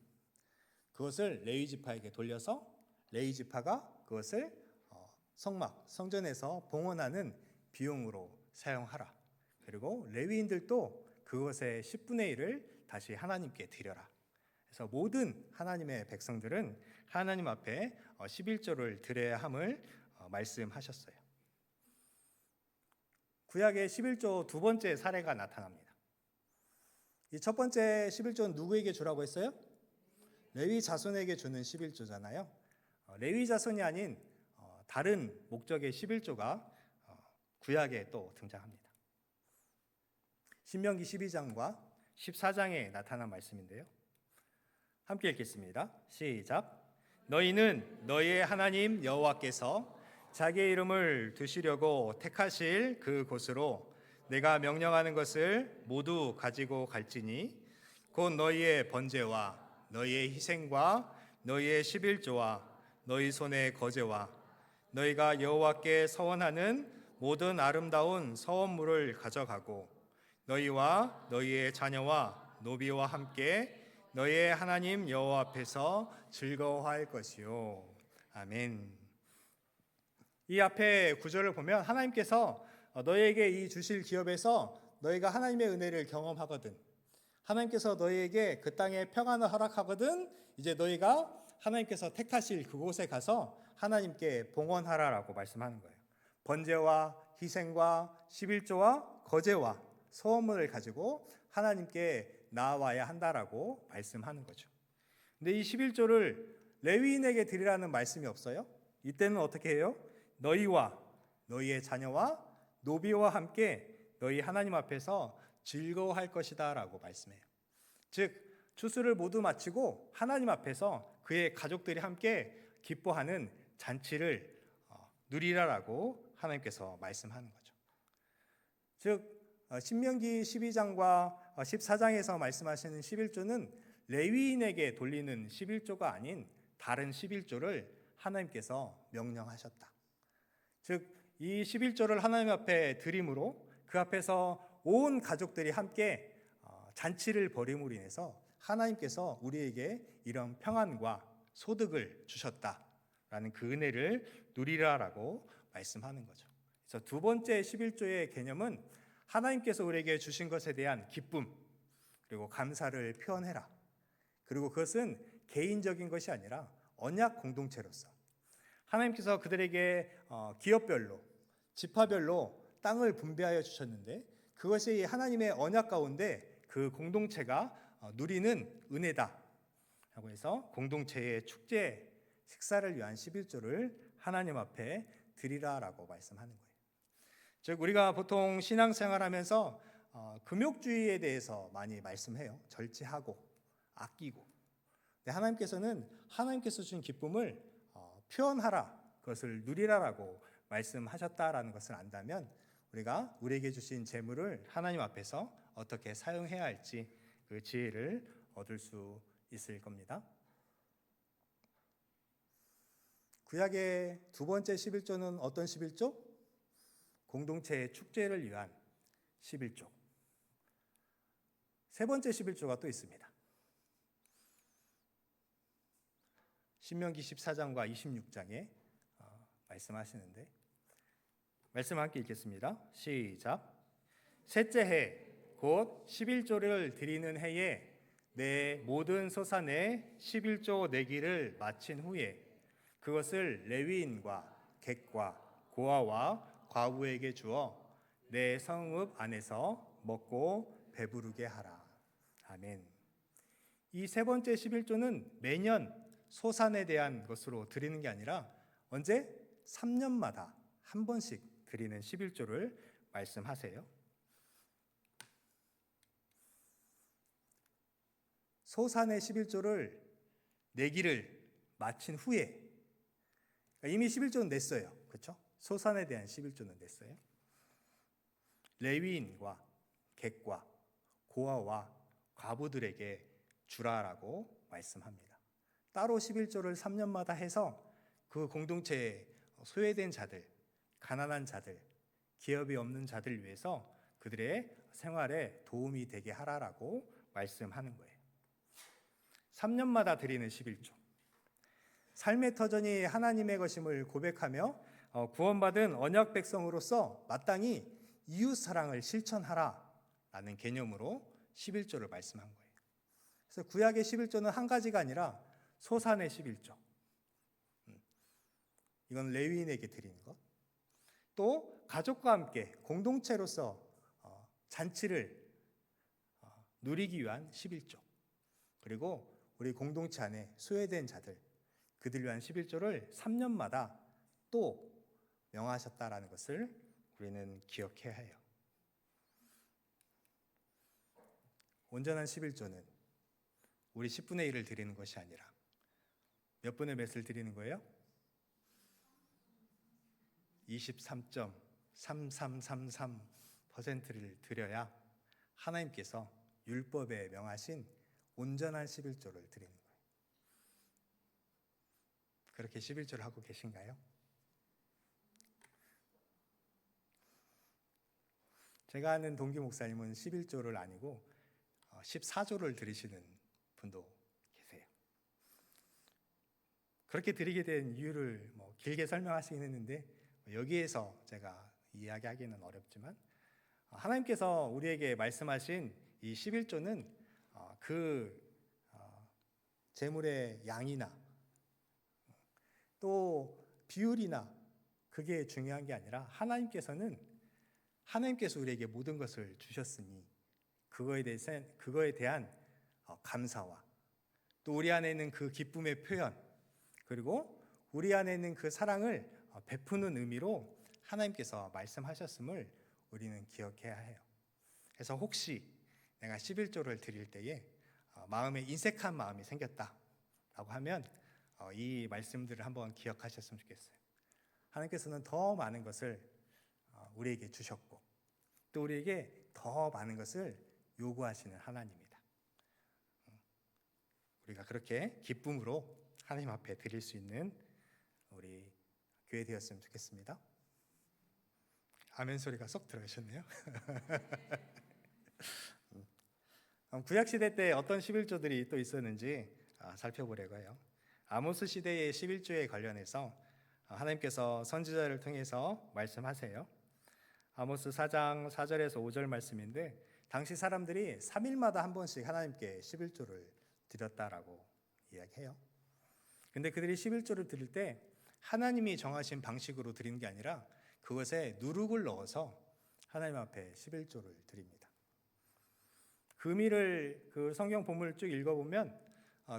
그것을 레위 지파에게 돌려서 레위 지파가 그것을 성막, 성전에서 봉헌하는 비용으로 사용하라. 그리고 레위인들도 그것의 10분의 1을 다시 하나님께 드려라. 그래서 모든 하나님의 백성들은 하나님 앞에 11조를 드려야 함을 말씀하셨어요. 구약의 11조 두 번째 사례가 나타납니다. 이 첫 번째 11조는 누구에게 주라고 했어요? 레위 자손에게 주는 11조잖아요. 레위 자손이 아닌 다른 목적의 11조가 구약에 또 등장합니다. 신명기 12장과 14장에 나타난 말씀인데요. 함께 읽겠습니다. 시작. 너희는 너희의 하나님 여호와께서 자기의 이름을 두시려고 택하실 그 곳으로 내가 명령하는 것을 모두 가지고 갈지니 곧 너희의 번제와 너희의 희생과 너희의 11조와 너희 손의 거제와 너희가 여호와께 서원하는 모든 아름다운 서원물을 가져가고 너희와 너희의 자녀와 노비와 함께 너희의 하나님 여호와 앞에서 즐거워할 것이요. 아멘. 이 앞에 구절을 보면 하나님께서 너희에게 이 주실 기업에서 너희가 하나님의 은혜를 경험하거든. 하나님께서 너희에게 그 땅에 평안을 허락하거든. 이제 너희가 하나님께서 택하실 그곳에 가서 하나님께 봉헌하라라고 말씀하는 거예요. 번제와 희생과 11조와 거제와 소원물을 가지고 하나님께 나아와야 한다라고 말씀하는 거죠. 근데 이 11조를 레위인에게 드리라는 말씀이 없어요. 이때는 어떻게 해요? 너희와 너희의 자녀와 노비와 함께 너희 하나님 앞에서 즐거워할 것이다 라고 말씀해요. 즉 추수를 모두 마치고 하나님 앞에서 그의 가족들이 함께 기뻐하는 잔치를 누리라라고 하나님께서 말씀하는 거죠. 즉 신명기 12장과 14장에서 말씀하시는 11조는 레위인에게 돌리는 11조가 아닌 다른 11조를 하나님께서 명령하셨다. 즉, 이 11조를 하나님 앞에 드림으로 그 앞에서 온 가족들이 함께 잔치를 벌임으로 인해서 하나님께서 우리에게 이런 평안과 소득을 주셨다라는 그 은혜를 누리라라고 말씀하는 거죠. 그래서 두 번째 11조의 개념은 하나님께서 우리에게 주신 것에 대한 기쁨 그리고 감사를 표현해라. 그리고 그것은 개인적인 것이 아니라 언약 공동체로서 하나님께서 그들에게 기업별로 지파별로 땅을 분배하여 주셨는데 그것이 하나님의 언약 가운데 그 공동체가 누리는 은혜다 라고 해서 공동체의 축제 식사를 위한 11조를 하나님 앞에 드리라라고 말씀하는 거예요. 즉 우리가 보통 신앙생활하면서 금욕주의에 대해서 많이 말씀해요. 절제하고 아끼고. 근데 하나님께서는 하나님께서 주신 기쁨을 표현하라, 그것을 누리라라고 말씀하셨다라는 것을 안다면 우리가 우리에게 주신 재물을 하나님 앞에서 어떻게 사용해야 할지 그 지혜를 얻을 수 있을 겁니다. 구약의 두 번째 11조는 어떤 11조? 공동체의 축제를 위한 11조. 세 번째 11조가 또 있습니다. 신명기 14장과 26장에 말씀하시는데 말씀 함께 읽겠습니다. 시작. 셋째 해 곧 11조를 드리는 해에 내 모든 소산의 11조 내기를 마친 후에 그것을 레위인과 객과 고아와 과부에게 주어 내 성읍 안에서 먹고 배부르게 하라. 아멘. 이 세 번째 11조는 매년 소산에 대한 것으로 드리는 게 아니라 언제? 3년마다 한 번씩 드리는 11조를 말씀하세요. 소산의 11조를 내기를 마친 후에 이미 11조는 냈어요. 그렇죠? 소산에 대한 11조는 냈어요. 레위인과 객과 고아와 과부들에게 주라라고 말씀합니다. 따로 11조를 3년마다 해서 그 공동체에 소외된 자들, 가난한 자들, 기업이 없는 자들 위해서 그들의 생활에 도움이 되게 하라라고 말씀하는 거예요. 3년마다 드리는 11조. 삶의 터전이 하나님의 것임을 고백하며 구원받은 언약 백성으로서 마땅히 이웃 사랑을 실천하라라는 개념으로 11조를 말씀한 거예요. 그래서 구약의 11조는 한 가지가 아니라 소산의 11조. 이건 레위인에게 드리는 것. 또 가족과 함께 공동체로서 잔치를 누리기 위한 11조. 그리고 우리 공동체 안에 소외된 자들, 그들 위한 11조를 3년마다 또 명하셨다라는 것을 우리는 기억해야 해요. 온전한 11조는 우리 10분의 1을 드리는 것이 아니라 몇 분의 몇을 드리는 거예요? 23.3333%를 드려야 하나님께서 율법에 명하신 온전한 11조를 드리는 거예요. 그렇게 11조를 하고 계신가요? 제가 아는 동기 목사님은 11조를 아니고 14조를 드리시는 분도 계세요. 그렇게 드리게 된 이유를 길게 설명하시긴 했는데 여기에서 제가 이야기하기는 어렵지만 하나님께서 우리에게 말씀하신 이 11조는 그 재물의 양이나 또 비율이나 그게 중요한 게 아니라 하나님께서 우리에게 모든 것을 주셨으니 그거에 대한 감사와 또 우리 안에 있는 그 기쁨의 표현 그리고 우리 안에 있는 그 사랑을 베푸는 의미로 하나님께서 말씀하셨음을 우리는 기억해야 해요. 그래서 혹시 내가 11조를 드릴 때에 마음에 인색한 마음이 생겼다라고 하면 이 말씀들을 한번 기억하셨으면 좋겠어요. 하나님께서는 더 많은 것을 우리에게 주셨고 또 우리에게 더 많은 것을 요구하시는 하나님이다. 우리가 그렇게 기쁨으로 하나님 앞에 드릴 수 있는 우리 교회 되었으면 좋겠습니다. 아멘 소리가 쏙 들어가셨네요. 구약 시대 때 어떤 11조들이 또 있었는지 살펴보려고 해요. 아모스 시대의 11조에 관련해서 하나님께서 선지자를 통해서 말씀하세요. 아모스 4장 4절에서 5절 말씀인데, 당시 사람들이 3일마다 한 번씩 하나님께 11조를 드렸다라고 이야기해요. 근데 그들이 11조를 드릴 때 하나님이 정하신 방식으로 드리는 게 아니라 그것에 누룩을 넣어서 하나님 앞에 11조를 드립니다. 그 의미를 그 성경 본문을 쭉 읽어보면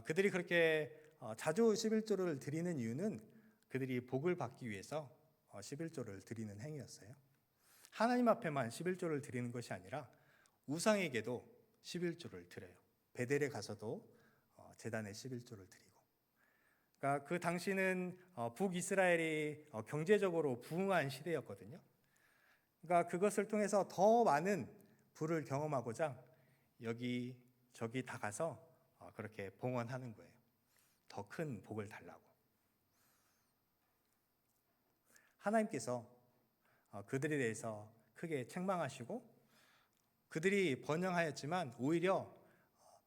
그들이 그렇게 자주 11조를 드리는 이유는 그들이 복을 받기 위해서 11조를 드리는 행위였어요. 하나님 앞에만 11조를 드리는 것이 아니라 우상에게도 11조를 드려요. 베델에 가서도 제단에 11조를 드리고. 그러니까 그 당시는 북이스라엘이 경제적으로 부흥한 시대였거든요. 그러니까 그것을 통해서 더 많은 부를 경험하고자 여기 저기 다 가서 그렇게 봉헌하는 거예요. 더 큰 복을 달라고. 하나님께서 그들에 대해서 크게 책망하시고 그들이 번영하였지만 오히려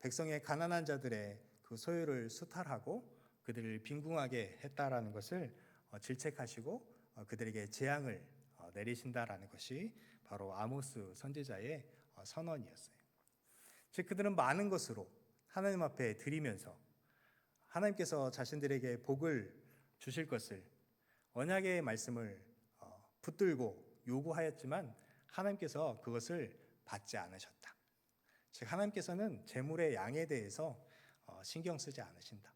백성의 가난한 자들의 그 소유를 수탈하고 그들을 빈궁하게 했다라는 것을 질책하시고 그들에게 재앙을 내리신다라는 것이 바로 아모스 선지자의 선언이었어요. 즉 그들은 많은 것으로 하나님 앞에 드리면서 하나님께서 자신들에게 복을 주실 것을 언약의 말씀을 붙들고 요구하였지만 하나님께서 그것을 받지 않으셨다. 즉 하나님께서는 재물의 양에 대해서 신경 쓰지 않으신다.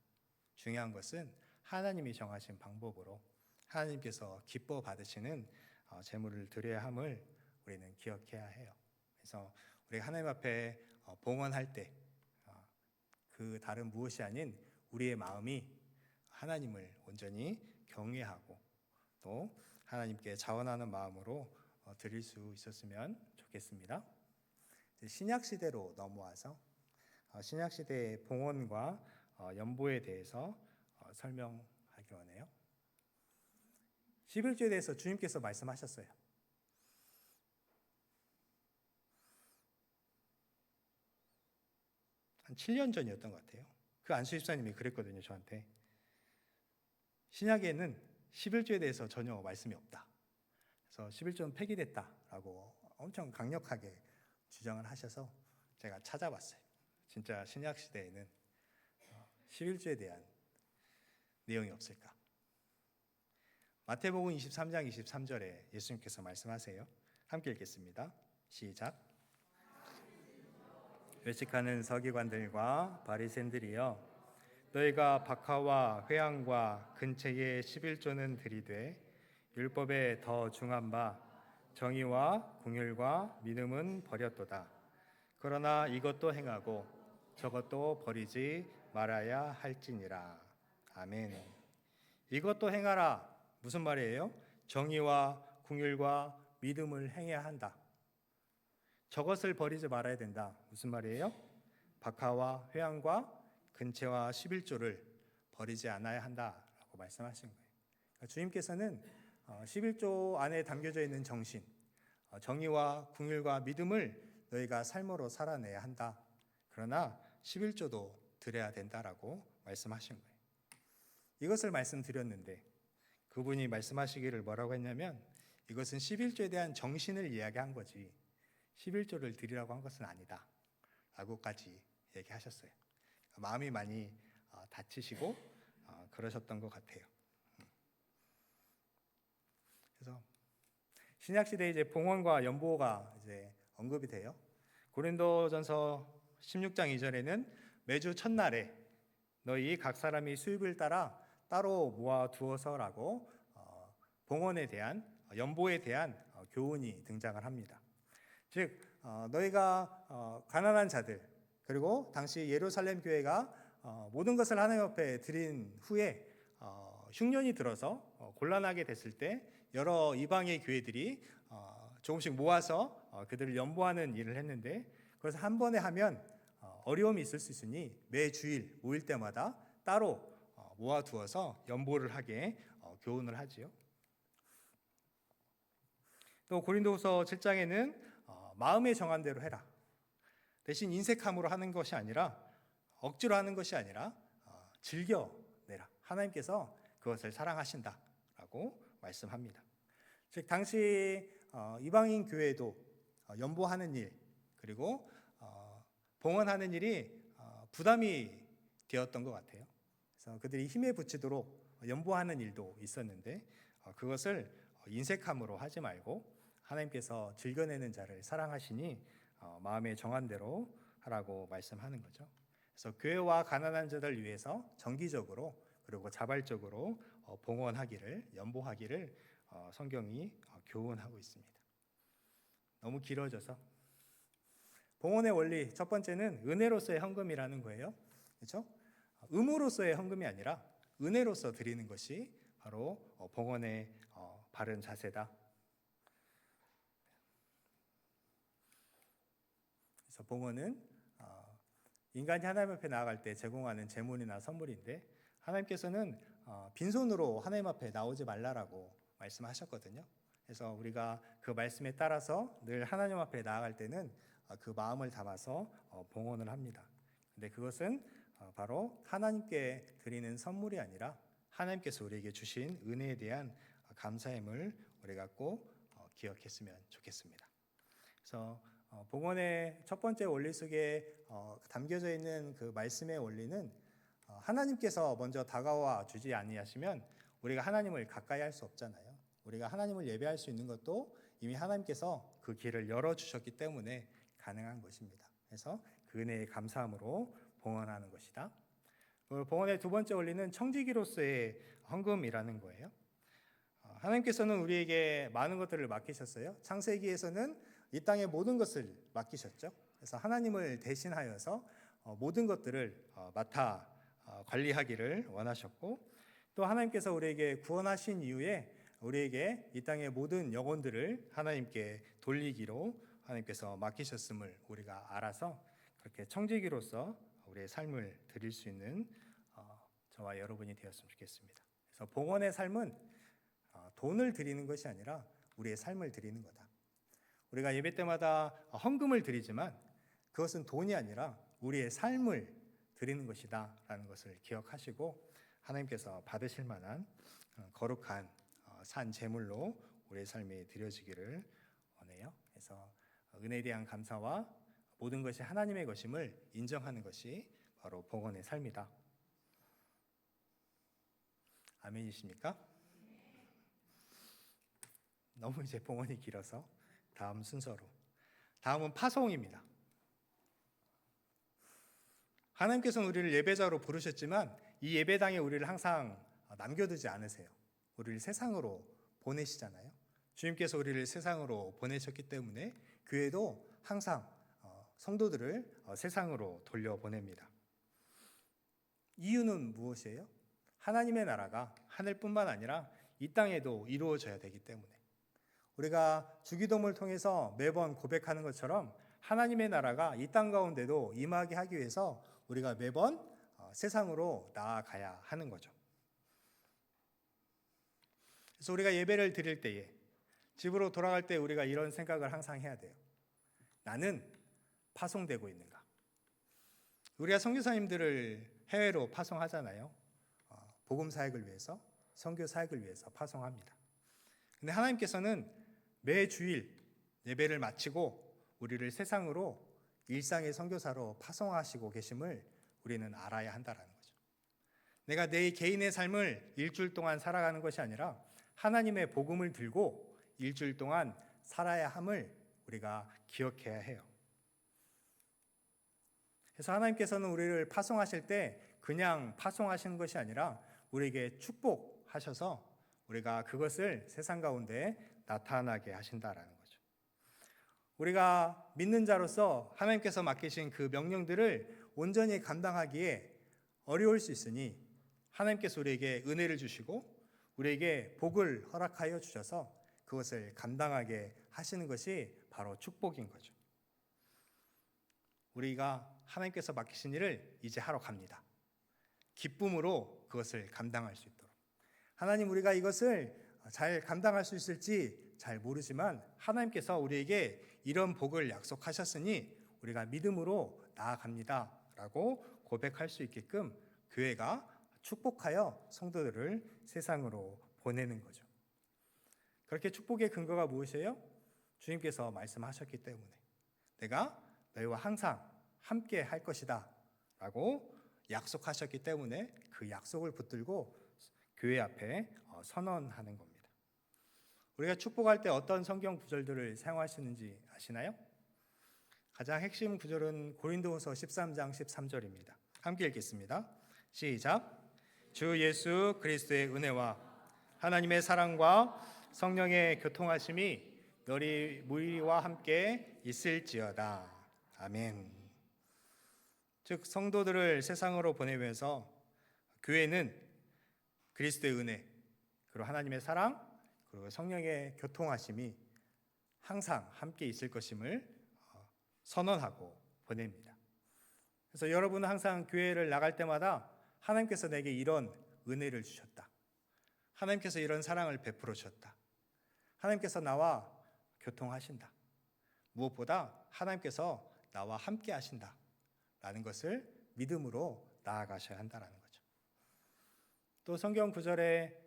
중요한 것은 하나님이 정하신 방법으로 하나님께서 기뻐 받으시는 재물을 드려야 함을 우리는 기억해야 해요. 그래서 우리 하나님 앞에 봉헌할 때 그 다른 무엇이 아닌 우리의 마음이 하나님을 온전히 경외하고 또 하나님께 자원하는 마음으로 드릴 수 있었으면 좋겠습니다. 신약 시대로 넘어와서 신약 시대의 봉헌과 연보에 대해서 설명하기 원해요. 11조에 대해서 주님께서 말씀하셨어요. 한 7년 전이었던 것 같아요. 그 안수 집사님이 그랬거든요, 저한테. 신약에는 11조에 대해서 전혀 말씀이 없다. 그래서 11조는 폐기됐다라고 엄청 강력하게 주장을 하셔서 제가 찾아봤어요. 진짜 신약 시대에는 11조에 대한 내용이 없을까? 마태복음 23장 23절에 예수님께서 말씀하세요. 함께 읽겠습니다. 시작. 외식하는 서기관들과 바리새인들이여, 너희가 박하와 회향과 근체의 11조는 드리되 율법에 더 중한 바 정의와 긍휼과 믿음은 버렸도다. 그러나 이것도 행하고 저것도 버리지 말아야 할지니라. 아멘. 이것도 행하라. 무슨 말이에요? 정의와 긍휼과 믿음을 행해야 한다. 저것을 버리지 말아야 된다. 무슨 말이에요? 박하와 회향과 근체와 11조를 버리지 않아야 한다라고 말씀하신 거예요. 그러니까 주님께서는 11조 안에 담겨져 있는 정신, 정의와 긍휼과 믿음을 너희가 삶으로 살아내야 한다. 그러나 11조도 드려야 된다라고 말씀하신 거예요. 이것을 말씀드렸는데 그분이 말씀하시기를 뭐라고 했냐면 이것은 11조에 대한 정신을 이야기한 거지 11조를 드리라고 한 것은 아니다 라고까지 얘기하셨어요. 마음이 많이 다치시고 그러셨던 것 같아요. 그래서 신약 시대에 이제 봉헌과 연보가 이제 언급이 돼요. 고린도전서 16장 2절에는 매주 첫날에 너희 각 사람이 수입을 따라 따로 모아 두어서라고 봉헌에 대한 연보에 대한 교훈이 등장을 합니다. 즉 너희가 가난한 자들 그리고 당시 예루살렘 교회가 모든 것을 하나님 앞에 드린 후에 흉년이 들어서 곤란하게 됐을 때 여러 이방의 교회들이 조금씩 모아서 그들을 연보하는 일을 했는데 그것을 한 번에 하면 어려움이 있을 수 있으니 매 주일 모일 때마다 따로 모아두어서 연보를 하게 교훈을 하지요. 또 고린도후서 7장에는 마음에 정한 대로 해라. 대신 인색함으로 하는 것이 아니라 억지로 하는 것이 아니라 즐겨내라. 하나님께서 그것을 사랑하신다라고 말씀합니다. 즉 당시 이방인 교회도 연보하는 일 그리고 봉헌하는 일이 부담이 되었던 것 같아요. 그래서 그들이 힘에 부치도록 연보하는 일도 있었는데 그것을 인색함으로 하지 말고 하나님께서 즐겨내는 자를 사랑하시니 마음에 정한 대로 하라고 말씀하는 거죠. 그래서 교회와 가난한 자들 위해서 정기적으로 그리고 자발적으로 봉헌하기를 연보하기를 성경이 교훈하고 있습니다. 너무 길어져서 봉헌의 원리 첫 번째는 은혜로서의 헌금이라는 거예요. 그렇죠? 의무로서의 헌금이 아니라 은혜로서 드리는 것이 바로 봉헌의 바른 자세다. 그래서 봉헌은 인간이 하나님 앞에 나아갈 때 제공하는 제물이나 선물인데 하나님께서는 빈손으로 하나님 앞에 나오지 말라라고 말씀하셨거든요. 그래서 우리가 그 말씀에 따라서 늘 하나님 앞에 나아갈 때는 그 마음을 담아서 봉헌을 합니다. 근데 그것은 바로 하나님께 드리는 선물이 아니라 하나님께서 우리에게 주신 은혜에 대한 감사함을 우리가 꼭 기억했으면 좋겠습니다. 그래서 봉헌의 첫 번째 원리 속에 담겨져 있는 그 말씀의 원리는 하나님께서 먼저 다가와 주지 아니하시면 우리가 하나님을 가까이 할 수 없잖아요. 우리가 하나님을 예배할 수 있는 것도 이미 하나님께서 그 길을 열어주셨기 때문에 가능한 것입니다. 그래서 그 은혜의 감사함으로 봉헌하는 것이다. 봉헌의 두 번째 원리는 청지기로서의 헌금이라는 거예요. 하나님께서는 우리에게 많은 것들을 맡기셨어요. 창세기에서는 이 땅의 모든 것을 맡기셨죠. 그래서 하나님을 대신하여서 모든 것들을 맡아 관리하기를 원하셨고 또 하나님께서 우리에게 구원하신 이후에 우리에게 이 땅의 모든 영혼들을 하나님께 돌리기로 하나님께서 맡기셨음을 우리가 알아서 그렇게 청지기로서 우리의 삶을 드릴 수 있는 저와 여러분이 되었으면 좋겠습니다. 그래서 봉헌의 삶은 돈을 드리는 것이 아니라 우리의 삶을 드리는 거다. 우리가 예배 때마다 헌금을 드리지만 그것은 돈이 아니라 우리의 삶을 드리는 것이다 라는 것을 기억하시고 하나님께서 받으실 만한 거룩한 산 제물로 우리의 삶이 드려지기를 원해요. 그래서 은혜에 대한 감사와 모든 것이 하나님의 것임을 인정하는 것이 바로 봉헌의 삶이다. 아멘이십니까? 너무 이제 봉헌이 길어서 다음 순서로 다음은 파송입니다. 하나님께서는 우리를 예배자로 부르셨지만 이 예배당에 우리를 항상 남겨두지 않으세요. 우리를 세상으로 보내시잖아요. 주님께서 우리를 세상으로 보내셨기 때문에 교회도 항상 성도들을 세상으로 돌려보냅니다. 이유는 무엇이에요? 하나님의 나라가 하늘뿐만 아니라 이 땅에도 이루어져야 되기 때문에 우리가 주기도문을 통해서 매번 고백하는 것처럼 하나님의 나라가 이 땅 가운데도 임하게 하기 위해서 우리가 매번 세상으로 나아가야 하는 거죠. 그래서 우리가 예배를 드릴 때에 집으로 돌아갈 때 우리가 이런 생각을 항상 해야 돼요. 나는 파송되고 있는가? 우리가 선교사님들을 해외로 파송하잖아요. 복음 사역을 위해서, 선교 사역을 위해서 파송합니다. 근데 하나님께서는 매 주일 예배를 마치고 우리를 세상으로 일상의 선교사로 파송하시고 계심을 우리는 알아야 한다라는 거죠. 내가 내 개인의 삶을 일주일 동안 살아가는 것이 아니라 하나님의 복음을 들고 일주일 동안 살아야 함을 우리가 기억해야 해요. 그래서 하나님께서는 우리를 파송하실 때 그냥 파송하시는 것이 아니라 우리에게 축복하셔서 우리가 그것을 세상 가운데 나타나게 하신다라는 거죠. 우리가 믿는 자로서 하나님께서 맡기신 그 명령들을 온전히 감당하기에 어려울 수 있으니 하나님께서 우리에게 은혜를 주시고 우리에게 복을 허락하여 주셔서 그것을 감당하게 하시는 것이 바로 축복인 거죠. 우리가 하나님께서 맡기신 일을 이제 하러 갑니다. 기쁨으로 그것을 감당할 수 있도록. 하나님, 우리가 이것을 잘 감당할 수 있을지 잘 모르지만 하나님께서 우리에게 이런 복을 약속하셨으니 우리가 믿음으로 나아갑니다 라고 고백할 수 있게끔 교회가 축복하여 성도들을 세상으로 보내는 거죠. 그렇게 축복의 근거가 무엇이에요? 주님께서 말씀하셨기 때문에 내가 너희와 항상 함께 할 것이다 라고 약속하셨기 때문에 그 약속을 붙들고 교회 앞에 선언하는 겁니다. 우리가 축복할 때 어떤 성경 구절들을 사용하시는지 아시나요? 가장 핵심 구절은 고린도후서 13장 13절입니다. 함께 읽겠습니다. 시작. 주 예수 그리스도의 은혜와 하나님의 사랑과 성령의 교통하심이 너희 무리와 함께 있을지어다. 아멘. 즉 성도들을 세상으로 보내면서 교회는 그리스도의 은혜, 그리고 하나님의 사랑, 그리고 성령의 교통하심이 항상 함께 있을 것임을 선언하고 보냅니다. 그래서 여러분은 항상 교회를 나갈 때마다 하나님께서 내게 이런 은혜를 주셨다. 하나님께서 이런 사랑을 베풀어 주셨다. 하나님께서 나와 교통하신다. 무엇보다 하나님께서 나와 함께 하신다. 라는 것을 믿음으로 나아가셔야 한다는 거죠. 또 성경 구절에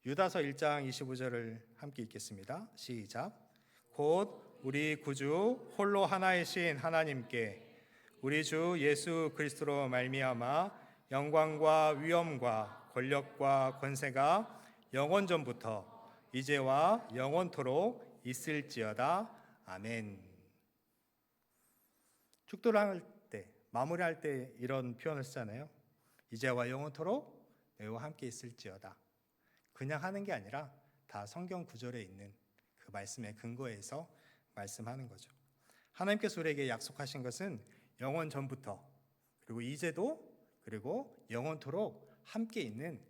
유다서 1장 25절을 함께 읽겠습니다. 시작. 곧 우리 구주 홀로 하나이신 하나님께 우리 주 예수 그리스도로 말미암아 영광과 위엄과 권력과 권세가 영원전부터 이제와 영원토록 있을지어다. 아멘. 축도를 할 때, 마무리할 때 이런 표현을 쓰잖아요. 이제와 영원토록 너희와 함께 있을지어다. 그냥 하는 게 아니라 다 성경 구절에 있는 그 말씀의 근거에서 말씀하는 거죠. 하나님께서 우리에게 약속하신 것은 영원 전부터 그리고 이제도 그리고 영원토록 함께 있는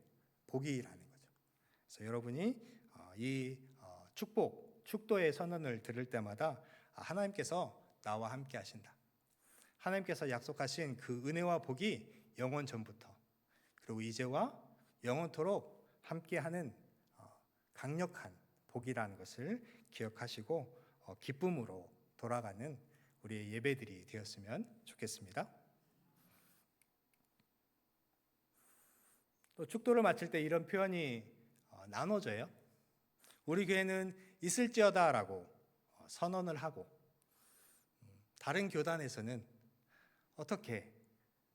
복이라는 거죠. 그래서 여러분이 이 축도의 선언을 들을 때마다 하나님께서 나와 함께 하신다. 하나님께서 약속하신 그 은혜와 복이 영원 전부터 그리고 이제와 영원토록 함께하는 강력한 복이라는 것을 기억하시고 기쁨으로 돌아가는 우리의 예배들이 되었으면 좋겠습니다. 또 축도를 마칠 때 이런 표현이 나눠져요. 우리 교회는 있을지어다라고 선언을 하고 다른 교단에서는 어떻게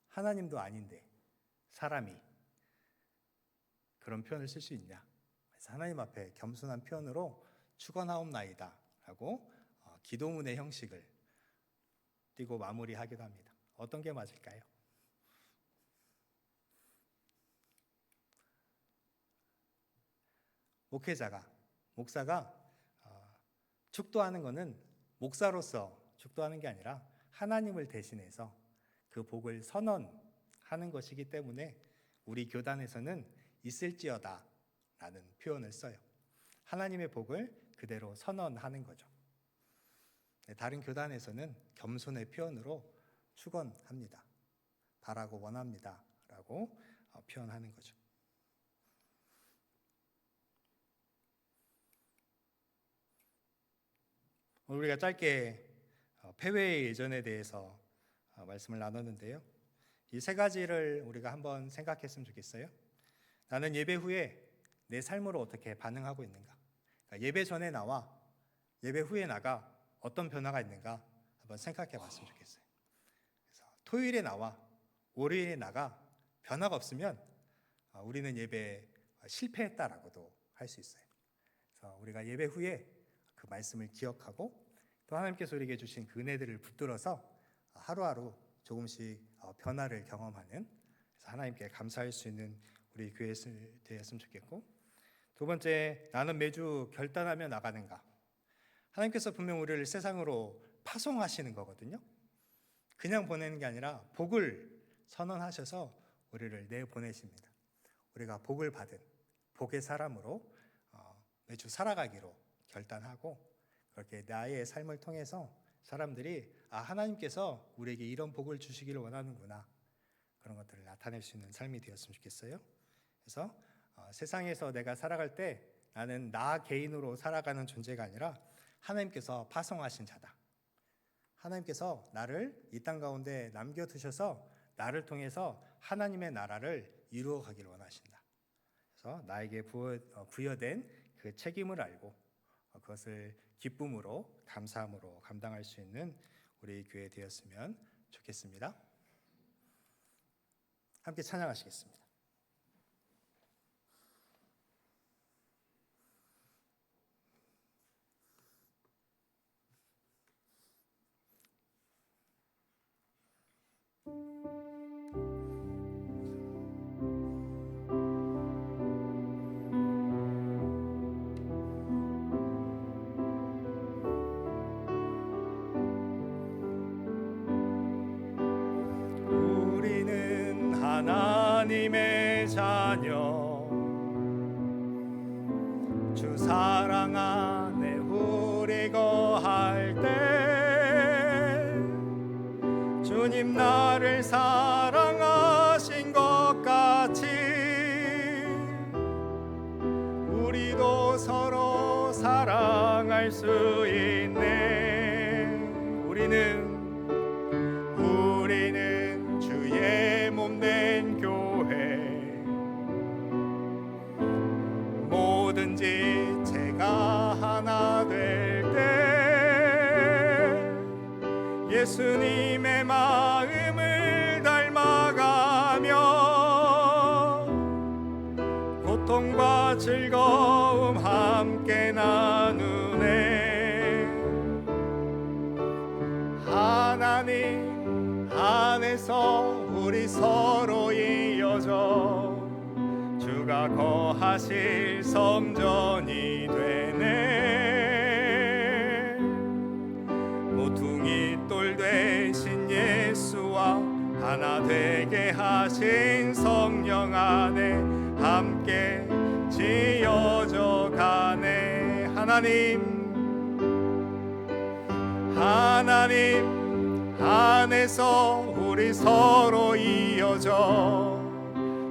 하나님도 아닌데 사람이 그런 표현을 쓸 수 있냐. 그래서 하나님 앞에 겸손한 표현으로 축원하옵나이다 라고 기도문의 형식을 띄고 마무리하기도 합니다. 어떤 게 맞을까요? 목사가 축도하는 것은 목사로서 축도하는 게 아니라 하나님을 대신해서 그 복을 선언하는 것이기 때문에 우리 교단에서는 있을지어다 라는 표현을 써요. 하나님의 복을 그대로 선언하는 거죠. 다른 교단에서는 겸손의 표현으로 축원합니다. 바라고 원합니다 라고 표현하는 거죠. 오늘 우리가 짧게 폐회의 예전에 대해서 말씀을 나눴는데요. 이 세 가지를 우리가 한번 생각했으면 좋겠어요. 나는 예배 후에 내 삶으로 어떻게 반응하고 있는가? 그러니까 예배 전에 나와 예배 후에 나가 어떤 변화가 있는가 한번 생각해 봤으면 좋겠어요. 그래서 토요일에 나와 월요일에 나가 변화가 없으면 우리는 예배 실패했다라고도 할 수 있어요. 그래서 우리가 예배 후에 그 말씀을 기억하고 또 하나님께서 우리에게 주신 그 은혜들을 붙들어서 하루하루 조금씩 변화를 경험하는, 그래서 하나님께 감사할 수 있는 우리 교회 되었으면 좋겠고, 두 번째, 나는 매주 결단하며 나가는가. 하나님께서 분명 우리를 세상으로 파송하시는 거거든요. 그냥 보내는 게 아니라 복을 선언하셔서 우리를 내보내십니다. 우리가 복을 받은 복의 사람으로 매주 살아가기로 결단하고 그렇게 나의 삶을 통해서 사람들이 하나님께서 우리에게 이런 복을 주시기를 원하는구나, 그런 것들을 나타낼 수 있는 삶이 되었으면 좋겠어요. 그래서 세상에서 내가 살아갈 때 나는 나 개인으로 살아가는 존재가 아니라 하나님께서 파송하신 자다. 하나님께서 나를 이 땅 가운데 남겨두셔서 나를 통해서 하나님의 나라를 이루어 가기를 원하신다. 그래서 나에게 부여된 그 책임을 알고 그것을 기쁨으로 감사함으로 감당할 수 있는 우리 교회 되었으면 좋겠습니다. 함께 찬양하시겠습니다. 우리는 하나님의 자녀, 주 사랑 안에 우리 거할 때 주님 나를 사랑하신 것 같이 우리도 서로 사랑할 수 있네. 우리는 주의 몸된 교회, 뭐든지 제가 하나 될 때 예수님의 마음을 닮아가며 고통과 즐거움 함께 나누네. 하나님 안에서 우리 서로 이어져 주가 거하실 성전이 되네. 모퉁이 돌 되신 예수와 하나 되게 하신 성령 안에 함께 지어져 가네. 하나님 안에서 우리 서로 이어져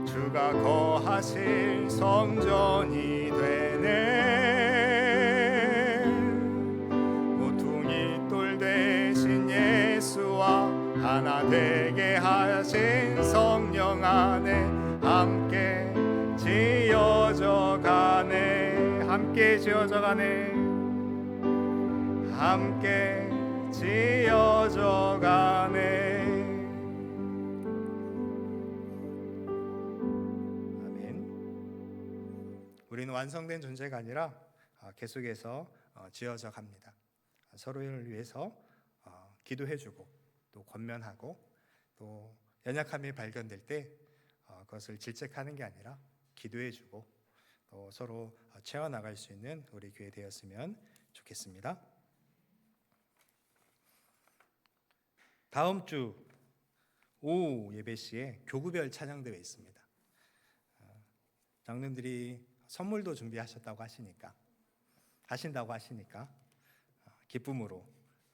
주가 거하실 성전이 되네. 모퉁이 돌 대신 예수와 하나 되게 하신 성령 안에 함께 지어져 가네. 함께 지어져 가네. 함께 지어져 가네. 아멘. 우리는 완성된 존재가 아니라 계속해서 지어져 갑니다. 서로를 위해서 기도해주고 또 권면하고 또 연약함이 발견될 때 그것을 질책하는 게 아니라 기도해주고 또 서로 채워나갈 수 있는 우리 교회 되었으면 좋겠습니다. 다음 주 오후 예배 시에 교구별 찬양대회 있습니다. 장로님들이 선물도 준비하신다고 하시니까 기쁨으로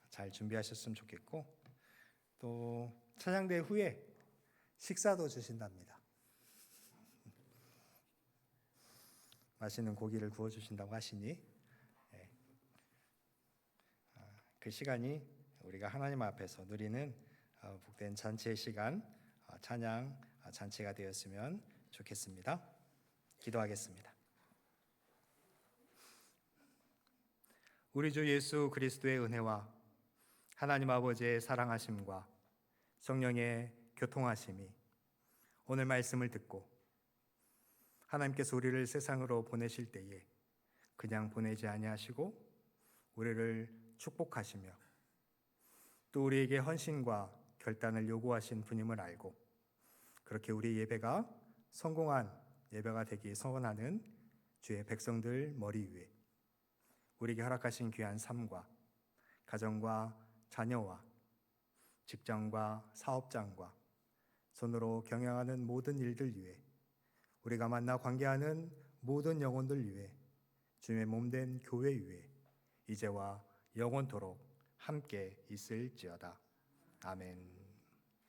잘 준비하셨으면 좋겠고, 또 찬양대 후에 식사도 주신답니다. 맛있는 고기를 구워주신다고 하시니 그 시간이 우리가 하나님 앞에서 누리는 복된 잔치의 시간, 찬양 잔치가 되었으면 좋겠습니다. 기도하겠습니다. 우리 주 예수 그리스도의 은혜와 하나님 아버지의 사랑하심과 성령의 교통하심이 오늘 말씀을 듣고 하나님께서 우리를 세상으로 보내실 때에 그냥 보내지 아니하시고 우리를 축복하시며 또 우리에게 헌신과 결단을 요구하신 분임을 알고 그렇게 우리 예배가 성공한 예배가 되기 소원하는 주의 백성들 머리 위에 우리에게 허락하신 귀한 삶과 가정과 자녀와 직장과 사업장과 손으로 경영하는 모든 일들 위해 우리가 만나 관계하는 모든 영혼들 위해 주님의 몸된 교회 위에 이제와 영원토록 함께 있을지어다. 아멘.